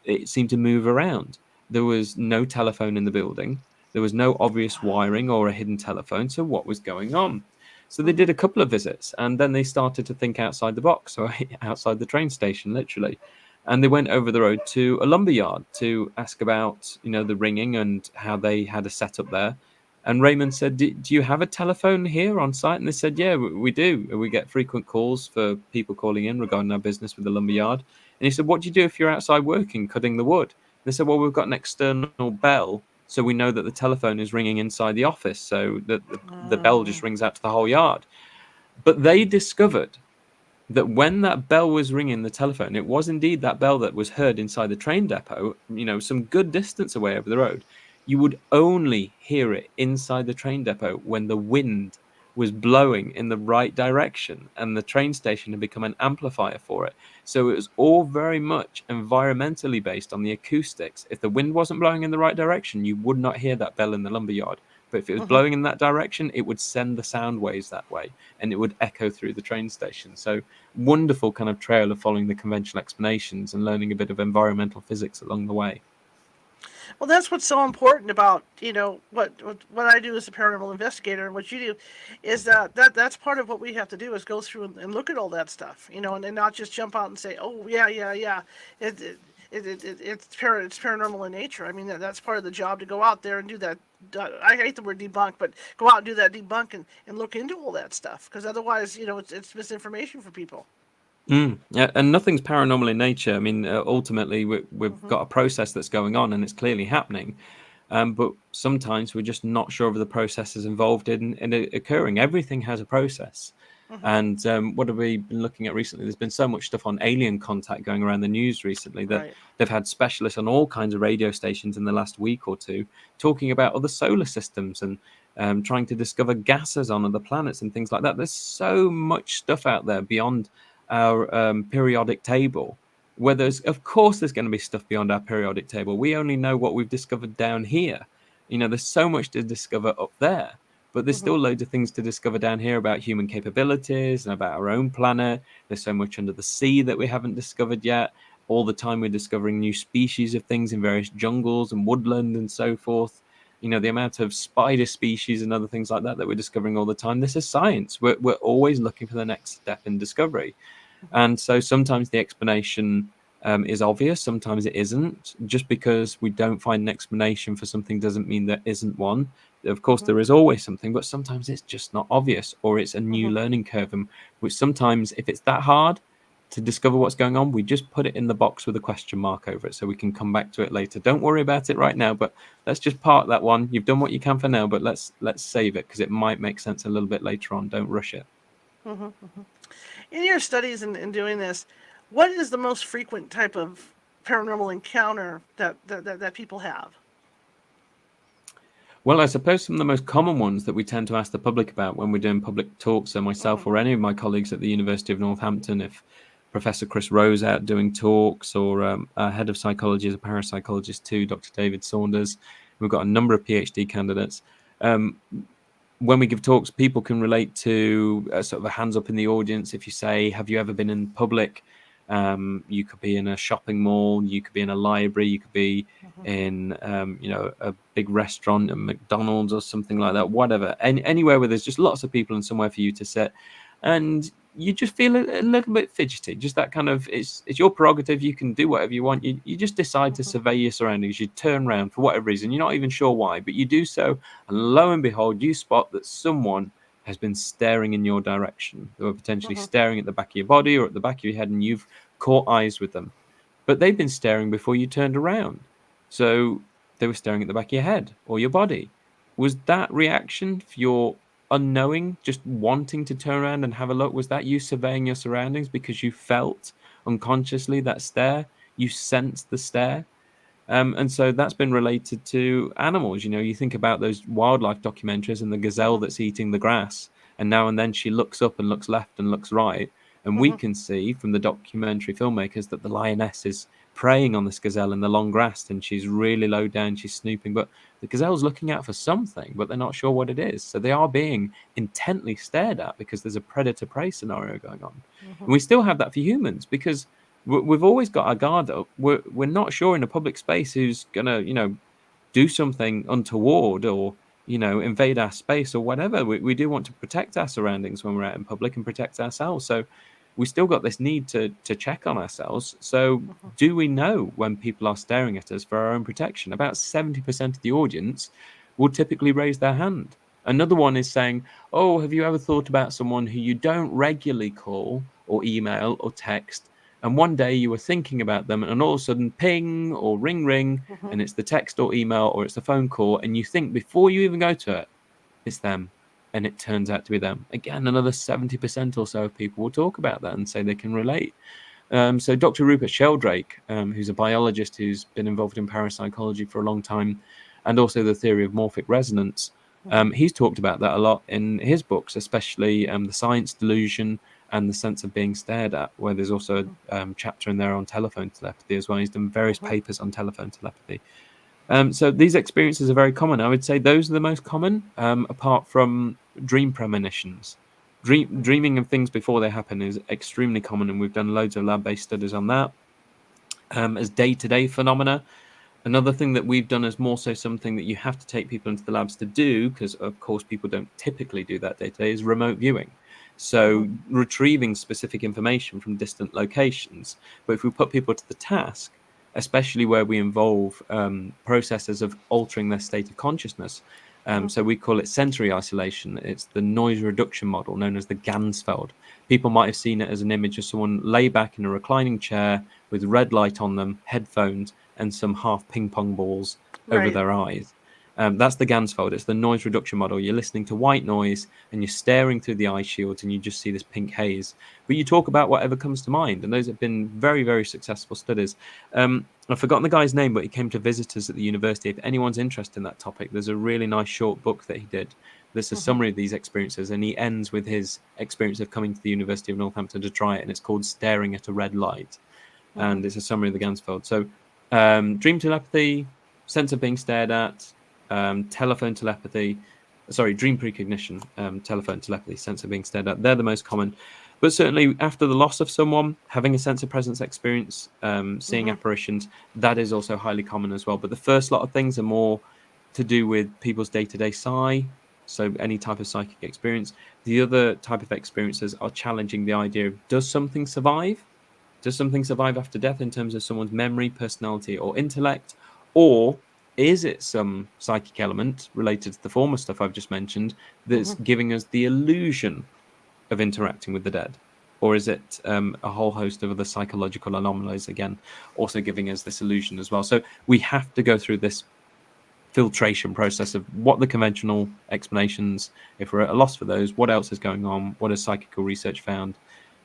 it seemed to move around. There was no telephone in the building. There was no obvious wiring or a hidden telephone. So what was going on? So they Hmm. did a couple of visits, and then they started to think outside the box, so outside the train station, literally. And they went over the road to a lumber yard to ask about, the ringing and how they had a setup there. And Raymond said, "Do you have a telephone here on site?" And they said, "Yeah, we do. We get frequent calls for people calling in regarding our business with the lumber yard." And he said, "What do you do if you're outside working, cutting the wood?" They said, "Well, we've got an external bell, so we know that the telephone is ringing inside the office, so that the bell just rings out to the whole yard." But they discovered that when that bell was ringing the telephone, it was indeed that bell that was heard inside the train depot, some good distance away over the road. You would only hear it inside the train depot when the wind was blowing in the right direction and the train station had become an amplifier for it. So it was all very much environmentally based on the acoustics. If the wind wasn't blowing in the right direction, you would not hear that bell in the lumberyard. But if it was Hmm. blowing in that direction, it would send the sound waves that way and it would echo through the train station. So wonderful kind of trail of following the conventional explanations and learning a bit of environmental physics along the way. Well, that's what's so important about what I do as a paranormal investigator, and what you do is that's part of what we have to do is go through and look at all that stuff, and not just jump out and say, oh yeah, yeah, yeah, it, it, it's paranormal in nature. I mean, that's part of the job, to go out there and do that. I hate the word debunk, but go out and do that debunk, and look into all that stuff, because otherwise, it's misinformation for people. Yeah, and nothing's paranormal in nature. I mean, ultimately, we've Hmm. got a process that's going on and it's clearly happening. But sometimes we're just not sure of the processes involved in it occurring. Everything has a process. Hmm. And what have we been looking at recently? There's been so much stuff on alien contact going around the news recently that Right. they've had specialists on all kinds of radio stations in the last week or two talking about other solar systems and trying to discover gases on other planets and things like that. There's so much stuff out there beyond our periodic table. Where Hmm. of course, there's going to be stuff beyond our periodic table. We only know what we've discovered down here. There's so much to discover up there, but there's Hmm. still loads of things to discover down here about human capabilities and about our own planet. There's so much under the sea that we haven't discovered yet. All the time we're discovering new species of things in various jungles and woodland and so forth. The amount of spider species and other things like that we're discovering all the time. This is science. We're always looking for the next step in discovery. And so sometimes the explanation is obvious, sometimes it isn't. Just because we don't find an explanation for something doesn't mean there isn't one. Of course, there is always something, but sometimes it's just not obvious, or it's a new learning curve. And which sometimes, if it's that hard to discover what's going on, we just put it in the box with a question mark over it so we can come back to it later. Don't worry about it right now, but let's just park that one. You've done what you can for now, but let's save it because it might make sense a little bit later on. Don't rush it. In your studies in doing this, what is the most frequent type of paranormal encounter that people have? Well, I suppose some of the most common ones that we tend to ask the public about when we're doing public talks, so myself or any of my colleagues at the University of Northampton, if Professor Chris Rose out doing talks, or our head of psychology is a parapsychologist too, Dr. David Saunders. We've got a number of PhD candidates. When we give talks, people can relate to sort of a hands up in the audience. If you say, have you ever been in public? You could be in a shopping mall, you could be in a library, you could be in a big restaurant, a McDonald's or something like that, whatever. Anywhere where there's just lots of people and somewhere for you to sit, and you just feel a little bit fidgety. Just that kind of, it's your prerogative, you can do whatever you want. You just decide to survey your surroundings. You turn around for whatever reason, you're not even sure why, but you do so, and lo and behold, you spot that someone has been staring in your direction. They were potentially staring at the back of your body or at the back of your head, and you've caught eyes with them. But they've been staring before you turned around. So they were staring at the back of your head or your body. Was that reaction for your unknowing, just wanting to turn around and have a look? Was that you surveying your surroundings because you felt unconsciously that stare? You sensed the stare? And so that's been related to animals. You think about those wildlife documentaries and the gazelle that's eating the grass, and now and then she looks up and looks left and looks right. And we can see from the documentary filmmakers that the lioness is preying on this gazelle in the long grass, and she's really low down, she's snooping, but the gazelle's looking out for something, but they're not sure what it is. So they are being intently stared at because there's a predator-prey scenario going on. And we still have that for humans because we've always got our guard up. We're not sure in a public space who's gonna, do something untoward or, invade our space or whatever. We do want to protect our surroundings when we're out in public and protect ourselves. So we still got this need to check on ourselves. So do we know when people are staring at us for our own protection? About 70% of the audience will typically raise their hand. Another one is saying, oh, have you ever thought about someone who you don't regularly call or email or text, and one day you were thinking about them, and all of a sudden ping or ring, and it's the text or email or it's the phone call, and you think before you even go to it, it's them, and it turns out to be them. Again, another 70% or so of people will talk about that and say they can relate. So Dr. Rupert Sheldrake, who's a biologist who's been involved in parapsychology for a long time, and also the theory of morphic resonance, he's talked about that a lot in his books, especially the science delusion and the sense of being stared at, where there's also a chapter in there on telephone telepathy as well. He's done various papers on telephone telepathy. So these experiences are very common. I would say those are the most common, apart from dream premonitions. Dreaming of things before they happen is extremely common, and we've done loads of lab-based studies on that. As day-to-day phenomena, another thing that we've done is more so something that you have to take people into the labs to do, because of course people don't typically do that day-to-day, is remote viewing. So retrieving specific information from distant locations. But if we put people to the task, especially where we involve processes of altering their state of consciousness. So we call it sensory isolation. It's the noise reduction model known as the Gansfeld. People might have seen it as an image of someone lay back in a reclining chair with red light on them, headphones, and some half ping pong balls over their eyes. That's the Gansfeld. It's the noise reduction model. You're listening to white noise and you're staring through the eye shields and you just see this pink haze. But you talk about whatever comes to mind. And those have been very, very successful studies. I've forgotten the guy's name, but he came to visit us at the university. If anyone's interested in that topic, there's a really nice short book that he did. There's a summary of these experiences, and he ends with his experience of coming to the University of Northampton to try it. And it's called Staring at a Red Light. And it's a summary of the Gansfeld. So dream telepathy, sense of being stared at, telephone telepathy, dream precognition, telephone telepathy, sense of being stared at. They're the most common. But certainly after the loss of someone, having a sense of presence experience, seeing apparitions, that is also highly common as well. But the first lot of things are more to do with people's day-to-day So any type of psychic experience. The other type of experiences are challenging the idea of, does something survive? Does something survive after death in terms of someone's memory, personality, or intellect? Or is it some psychic element related to the former stuff I've just mentioned that's giving us the illusion of interacting with the dead? Or is it a whole host of other psychological anomalies, again, also giving us this illusion as well? So we have to go through this filtration process of what the conventional explanations, if we're at a loss for those, what else is going on, what has psychical research found,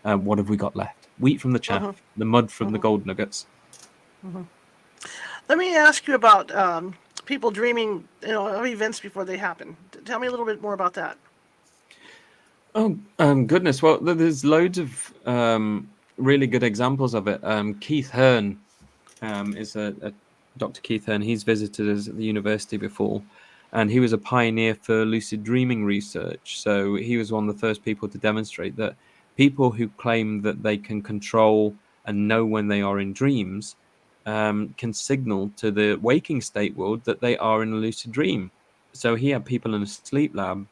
what have we got left? Wheat from the chaff, the mud from the gold nuggets. Let me ask you about people dreaming, of events before they happen. Tell me a little bit more about that. Oh, goodness. Well, there's loads of really good examples of it. Keith Hearn is a Dr. Keith Hearn. He's visited us at the university before, and he was a pioneer for lucid dreaming research. So he was one of the first people to demonstrate that people who claim that they can control and know when they are in dreams can signal to the waking state world that they are in a lucid dream. So he had people in a sleep lab,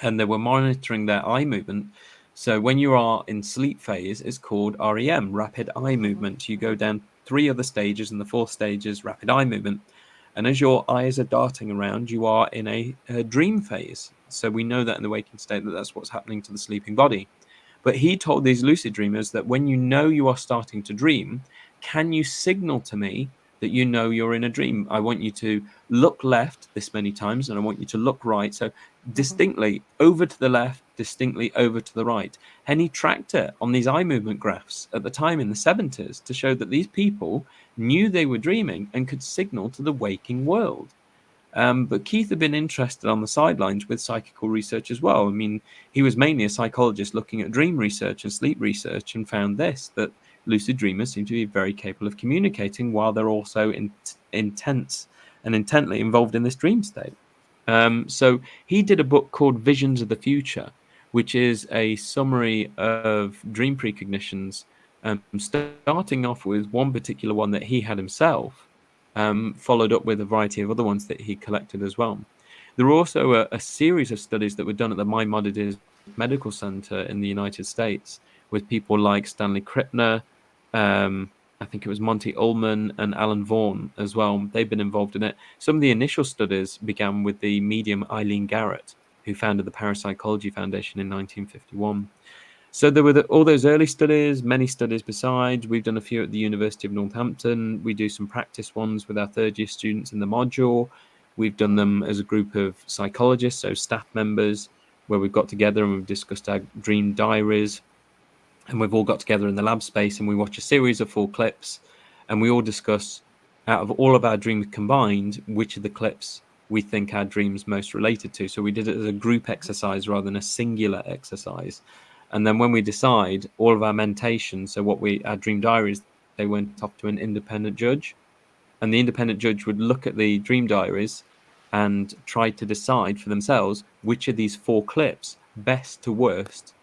and they were monitoring their eye movement. So when you are in sleep phase, it's called REM, rapid eye movement. You go down 3 other stages, and the 4th stage is rapid eye movement. And as your eyes are darting around, you are in a dream phase. So we know that in the waking state, that's what's happening to the sleeping body. But he told these lucid dreamers that when you know you are starting to dream, can you signal to me that you know you're in a dream? I want you to look left this many times, and I want you to look right. So distinctly over to the left, distinctly over to the right. And he tracked it on these eye movement graphs at the time in the 70s to show that these people knew they were dreaming and could signal to the waking world. But Keith had been interested on the sidelines with psychical research as well. I mean, he was mainly a psychologist looking at dream research and sleep research, and found that lucid dreamers seem to be very capable of communicating while they're also intense and intently involved in this dream state. So he did a book called Visions of the Future, which is a summary of dream precognitions, starting off with one particular one that he had himself, followed up with a variety of other ones that he collected as well. There were also a series of studies that were done at the Maimonides Medical Center in the United States with people like Stanley Krippner, I think it was Monty Ullman and Alan Vaughan as well. They've been involved in it. Some of the initial studies began with the medium Eileen Garrett, who founded the Parapsychology Foundation in 1951. So there were all those early studies, many studies besides. We've done a few at the University of Northampton. We do some practice ones with our third-year students in the module. We've done them as a group of psychologists, so staff members, where we've got together and we've discussed our dream diaries. And we've all got together in the lab space, and we watch a series of 4 clips, and we all discuss, out of all of our dreams combined, which of the clips we think our dreams most related to. So we did it as a group exercise rather than a singular exercise. And then when we decide, all of our mentation, so our dream diaries, they went off to an independent judge, and the independent judge would look at the dream diaries and try to decide for themselves which of these 4 clips, best to worst,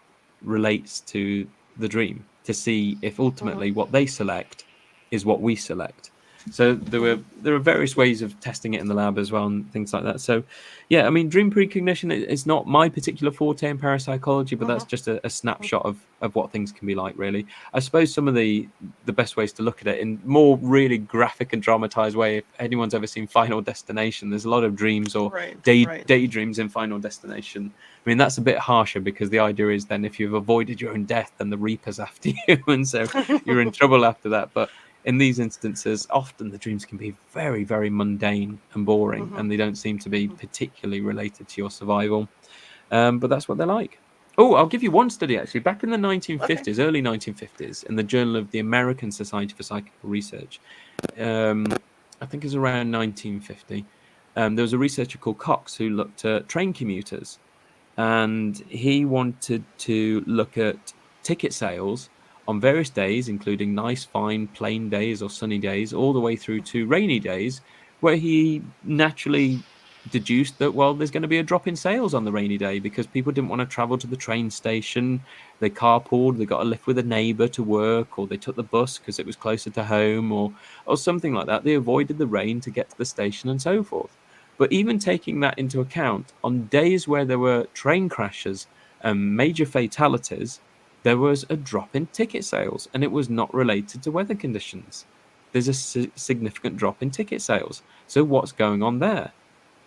relates to the dream, to see if ultimately what they select is what we select. So there are various ways of testing it in the lab as well, and things like that. So yeah, I mean, dream precognition is not my particular forte in parapsychology, but that's just a snapshot of what things can be like, really. I suppose some of the best ways to look at it in more really graphic and dramatized way, if anyone's ever seen Final Destination, there's a lot of dreams or daydreams in Final Destination. I mean, that's a bit harsher, because the idea is then if you've avoided your own death, then the Reaper's after you, and so you're in trouble after that. But in these instances, often the dreams can be very, very mundane and boring, and they don't seem to be particularly related to your survival. But that's what they're like. Oh, I'll give you one study, actually. Back in the 1950s, early 1950s, in the Journal of the American Society for Psychical Research, I think it's around 1950, there was a researcher called Cox who looked at train commuters. And he wanted to look at ticket sales on various days, including nice, fine, plain days or sunny days, all the way through to rainy days, where he naturally deduced that, well, there's going to be a drop in sales on the rainy day because people didn't want to travel to the train station. They carpooled, they got a lift with a neighbor to work, or they took the bus because it was closer to home, or something like that. They avoided the rain to get to the station and so forth. But even taking that into account, on days where there were train crashes and major fatalities, there was a drop in ticket sales, and it was not related to weather conditions. There's a significant drop in ticket sales. So what's going on there?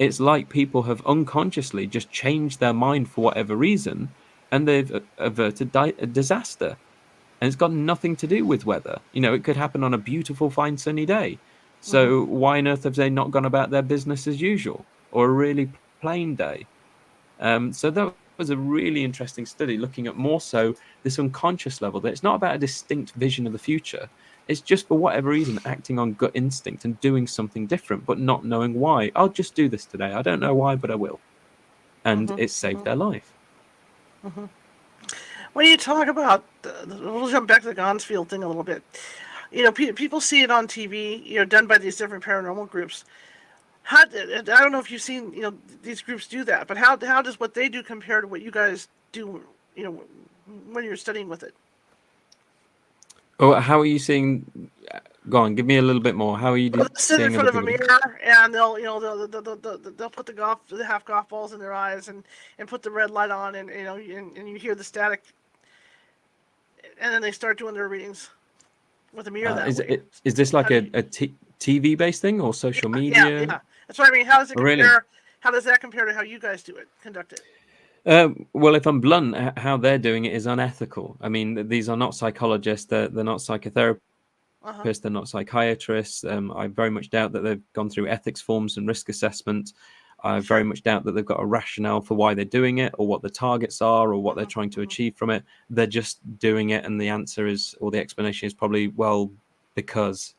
It's like people have unconsciously just changed their mind for whatever reason, and they've averted a disaster. And it's got nothing to do with weather. It could happen on a beautiful, fine, sunny day. So why on earth have they not gone about their business as usual, or a really plain day? So that was a really interesting study, looking at more so this unconscious level, that it's not about a distinct vision of the future. It's just for whatever reason acting on gut instinct and doing something different, but not knowing why. I'll just do this today. I don't know why, but I will. And it saved their life. When you talk about, we'll jump back to the Gonsfield thing a little bit. People see it on TV, done by these different paranormal groups. I don't know if you've seen, these groups do that, but how does what they do compare to what you guys do, when you're studying with it? Oh, how are you seeing? Go on, give me a little bit more. How are you They'll sit in seeing front of a other people? mirror, and they'll put the half golf balls in their eyes and put the red light on, and and you hear the static, and then they start doing their readings with a mirror that way. Is this like a TV based thing or social media? Yeah. That's what I mean. How does it compare? Really? How does that compare to how you guys conduct it? Well, if I'm blunt, how they're doing it is unethical. I mean, these are not psychologists. They're not psychotherapists. They're not psychiatrists. I very much doubt that they've gone through ethics forms and risk assessment. I very much doubt that they've got a rationale for why they're doing it, or what the targets are, or what they're trying to achieve from it. They're just doing it, and the answer is, or the explanation is probably, well, because,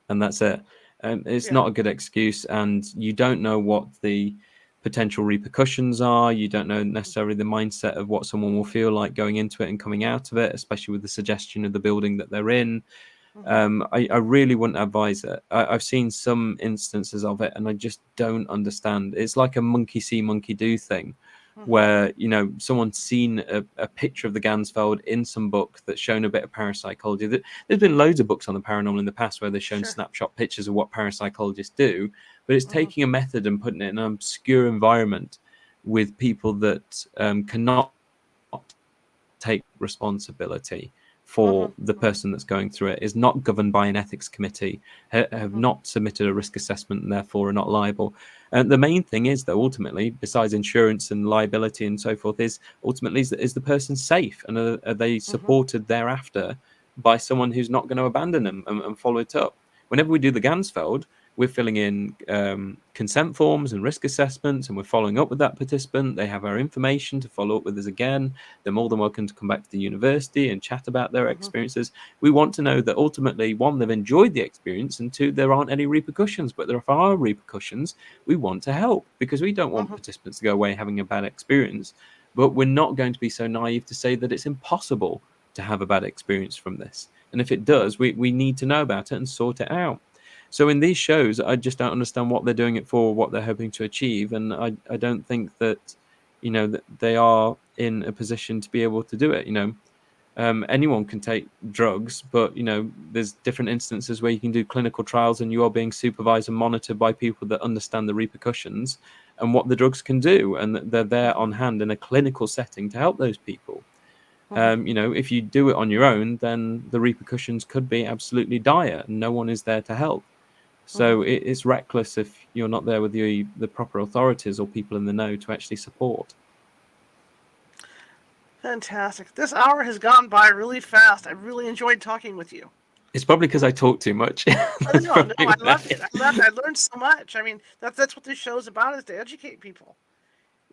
and that's it. It's not a good excuse, and you don't know what the potential repercussions are. You don't know necessarily the mindset of what someone will feel like going into it and coming out of it, especially with the suggestion of the building that they're in. I really wouldn't advise it. I've seen some instances of it, and I just don't understand. It's like a monkey see, monkey do thing, where someone's seen a picture of the Gansfeld in some book that's shown a bit of parapsychology. There's been loads of books on the paranormal in the past where they've shown snapshot pictures of what parapsychologists do, but it's taking a method and putting it in an obscure environment with people that cannot take responsibility for the person that's going through it, is not governed by an ethics committee, have not submitted a risk assessment, and therefore are not liable. And the main thing is, though, ultimately, besides insurance and liability and so forth, is the person safe, and are they supported thereafter by someone who's not going to abandon them and follow it up? Whenever we do the Gansfeld, we're filling in consent forms and risk assessments, and we're following up with that participant. They have our information to follow up with us again. They're more than welcome to come back to the university and chat about their experiences. We want to know that ultimately, one, they've enjoyed the experience, and two, there aren't any repercussions. But if there are repercussions, we want to help, because we don't want participants to go away having a bad experience. But we're not going to be so naive to say that it's impossible to have a bad experience from this. And if it does, we need to know about it and sort it out. So in these shows, I just don't understand what they're doing it for, what they're hoping to achieve. And I don't think that, that they are in a position to be able to do it. Anyone can take drugs, but, there's different instances where you can do clinical trials and you are being supervised and monitored by people that understand the repercussions and what the drugs can do. And they're there on hand in a clinical setting to help those people. If you do it on your own, then the repercussions could be absolutely dire and no one is there to help. So it's reckless if you're not there with the proper authorities or people in the know to actually support. Fantastic. This hour has gone by really fast. I really enjoyed talking with you. It's probably because I talk too much. No, I loved it. I learned so much. I mean, that's what this show is about, is to educate people.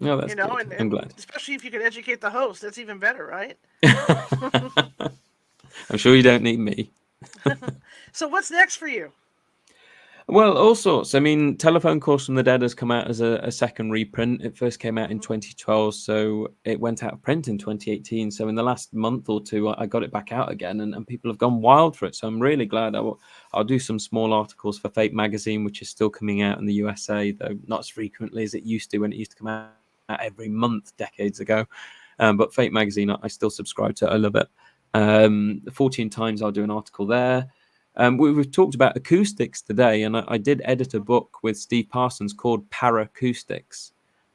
No, that's good. I'm glad. Especially if you can educate the host, that's even better, right? I'm sure you don't need me. So what's next for you? Well, all sorts. I mean, Telephone Calls from the Dead has come out as a second reprint. It first came out in 2012, so it went out of print in 2018. So in the last month or two, I got it back out again, and people have gone wild for it. So I'm really glad. I'll do some small articles for Fate Magazine, which is still coming out in the USA, though not as frequently as it used to when it used to come out every month decades ago. But Fate Magazine, I still subscribe to it. I love it. 14 times I'll do an article there. We've talked about acoustics today, and I did edit a book with Steve Parsons called Paracoustics,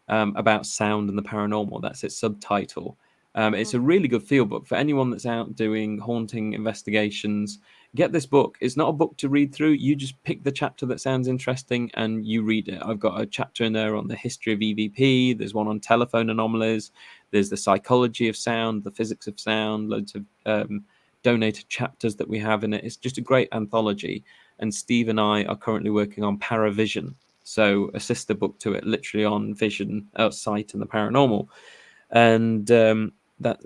about sound and the paranormal. That's its subtitle. It's a really good field book for anyone that's out doing haunting investigations. Get this book. It's not a book to read through. You just pick the chapter that sounds interesting and you read it. I've got a chapter in there on the history of EVP. There's one on telephone anomalies. There's the psychology of sound, the physics of sound, loads of donated chapters that we have in it. It's just a great anthology. And Steve and I are currently working on Paravision, so a sister book to it, literally on vision, sight, and the paranormal. And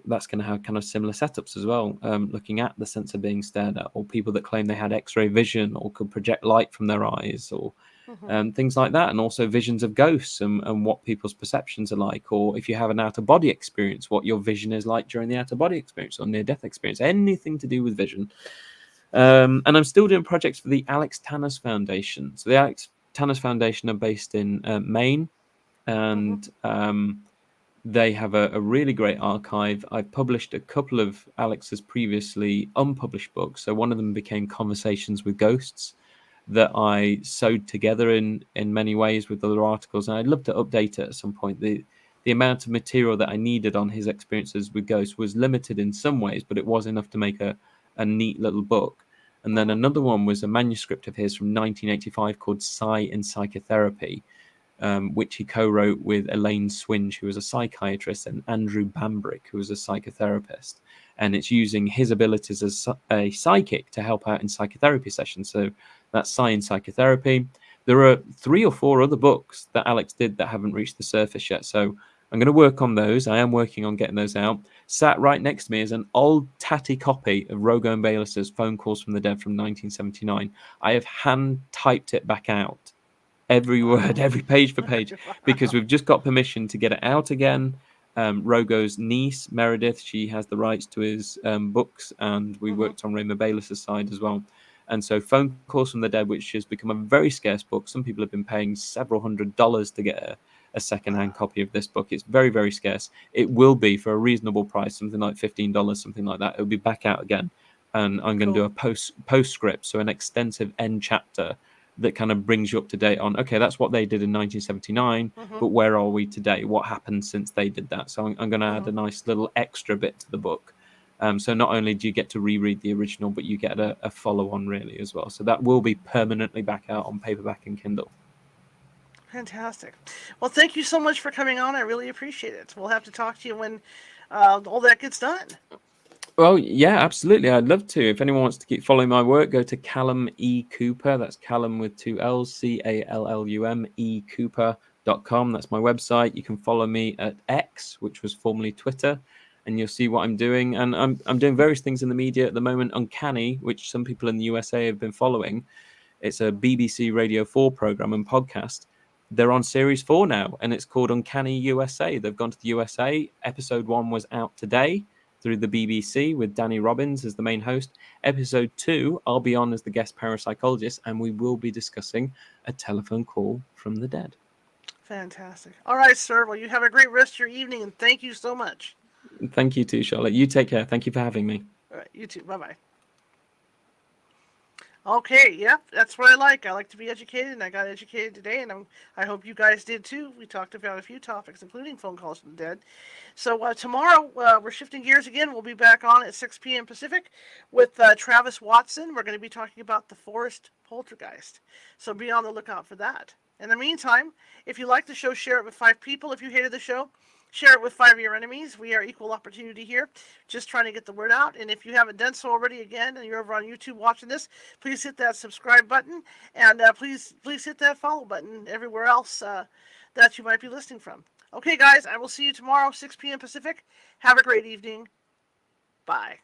that's going to have kind of similar setups as well, looking at the sense of being stared at, or people that claim they had X-ray vision or could project light from their eyes, or things like that, and also visions of ghosts and what people's perceptions are like, or if you have an out-of-body experience, what your vision is like during the out-of-body experience or near-death experience, anything to do with vision. And I'm still doing projects for the Alex Tanous Foundation. So the Alex Tanous Foundation are based in Maine, and they have a really great archive. I've published a couple of Alex's previously unpublished books. So one of them became Conversations with Ghosts, that I sewed together in many ways with other articles. And I'd love to update it at some point. The amount of material that I needed on his experiences with ghosts was limited in some ways, but it was enough to make a neat little book. And then another one was a manuscript of his from 1985 called Psi in Psychotherapy, which he co-wrote with Elaine Swinge, who was a psychiatrist, and Andrew Bambrick, who was a psychotherapist. And it's using his abilities as a psychic to help out in psychotherapy sessions. So that's Psi in Psychotherapy. There are 3 or 4 other books that Alex did that haven't reached the surface yet. So I'm going to work on those. I am working on getting those out. Sat right next to me is an old tatty copy of Rogo and Bayless's Phone Calls from the Dead from 1979. I have hand typed it back out, every word, every page for page, because we've just got permission to get it out again. Rogo's niece, Meredith, she has the rights to his books, and we worked on Raymond Bayless's side as well. And so Phone Calls from the Dead, which has become a very scarce book. Some people have been paying several $100s to get a second-hand copy of this book. It's very, very scarce. It will be for a reasonable price, something like $15, something like that. It'll be back out again. And I'm going to do a postscript, so an extensive end chapter that kind of brings you up to date on, okay, that's what they did in 1979, but where are we today? What happened since they did that? So I'm going to add a nice little extra bit to the book. So not only do you get to reread the original, but you get a follow-on really as well. So that will be permanently back out on paperback and Kindle. Fantastic. Well, thank you so much for coming on. I really appreciate it. We'll have to talk to you when all that gets done. Well, yeah, absolutely. I'd love to. If anyone wants to keep following my work, go to Callum E. Cooper. That's Callum with 2 L's, Callum E. Cooper.com. That's my website. You can follow me at X, which was formerly Twitter, and you'll see what I'm doing. And I'm doing various things in the media at the moment. Uncanny, which some people in the USA have been following. It's a BBC Radio 4 program and podcast. They're on series 4 now, and it's called Uncanny USA. They've gone to the USA. Episode 1 was out today through the BBC with Danny Robbins as the main host. Episode 2, I'll be on as the guest parapsychologist, and we will be discussing a telephone call from the dead. Fantastic. All right, sir. Well, you have a great rest of your evening, and thank you so much. Thank you too, Charlotte. You take care. Thank you for having me. All right, you too. Bye-bye. Okay, yeah, that's what I like. I like to be educated, and I got educated today, and I hope you guys did too. We talked about a few topics, including phone calls from the dead. So tomorrow, we're shifting gears again. We'll be back on at 6 p.m. Pacific with Travis Watson. We're going to be talking about the forest poltergeist. So be on the lookout for that. In the meantime, if you like the show, share it with 5 people. If you hated the show, share it with 5 of your enemies. We are equal opportunity here, just trying to get the word out. And if you haven't done so already, again, and you're over on YouTube watching this, please hit that subscribe button, and please hit that follow button everywhere else that you might be listening from. Okay, guys, I will see you tomorrow, 6 p.m. Pacific. Have a great evening. Bye.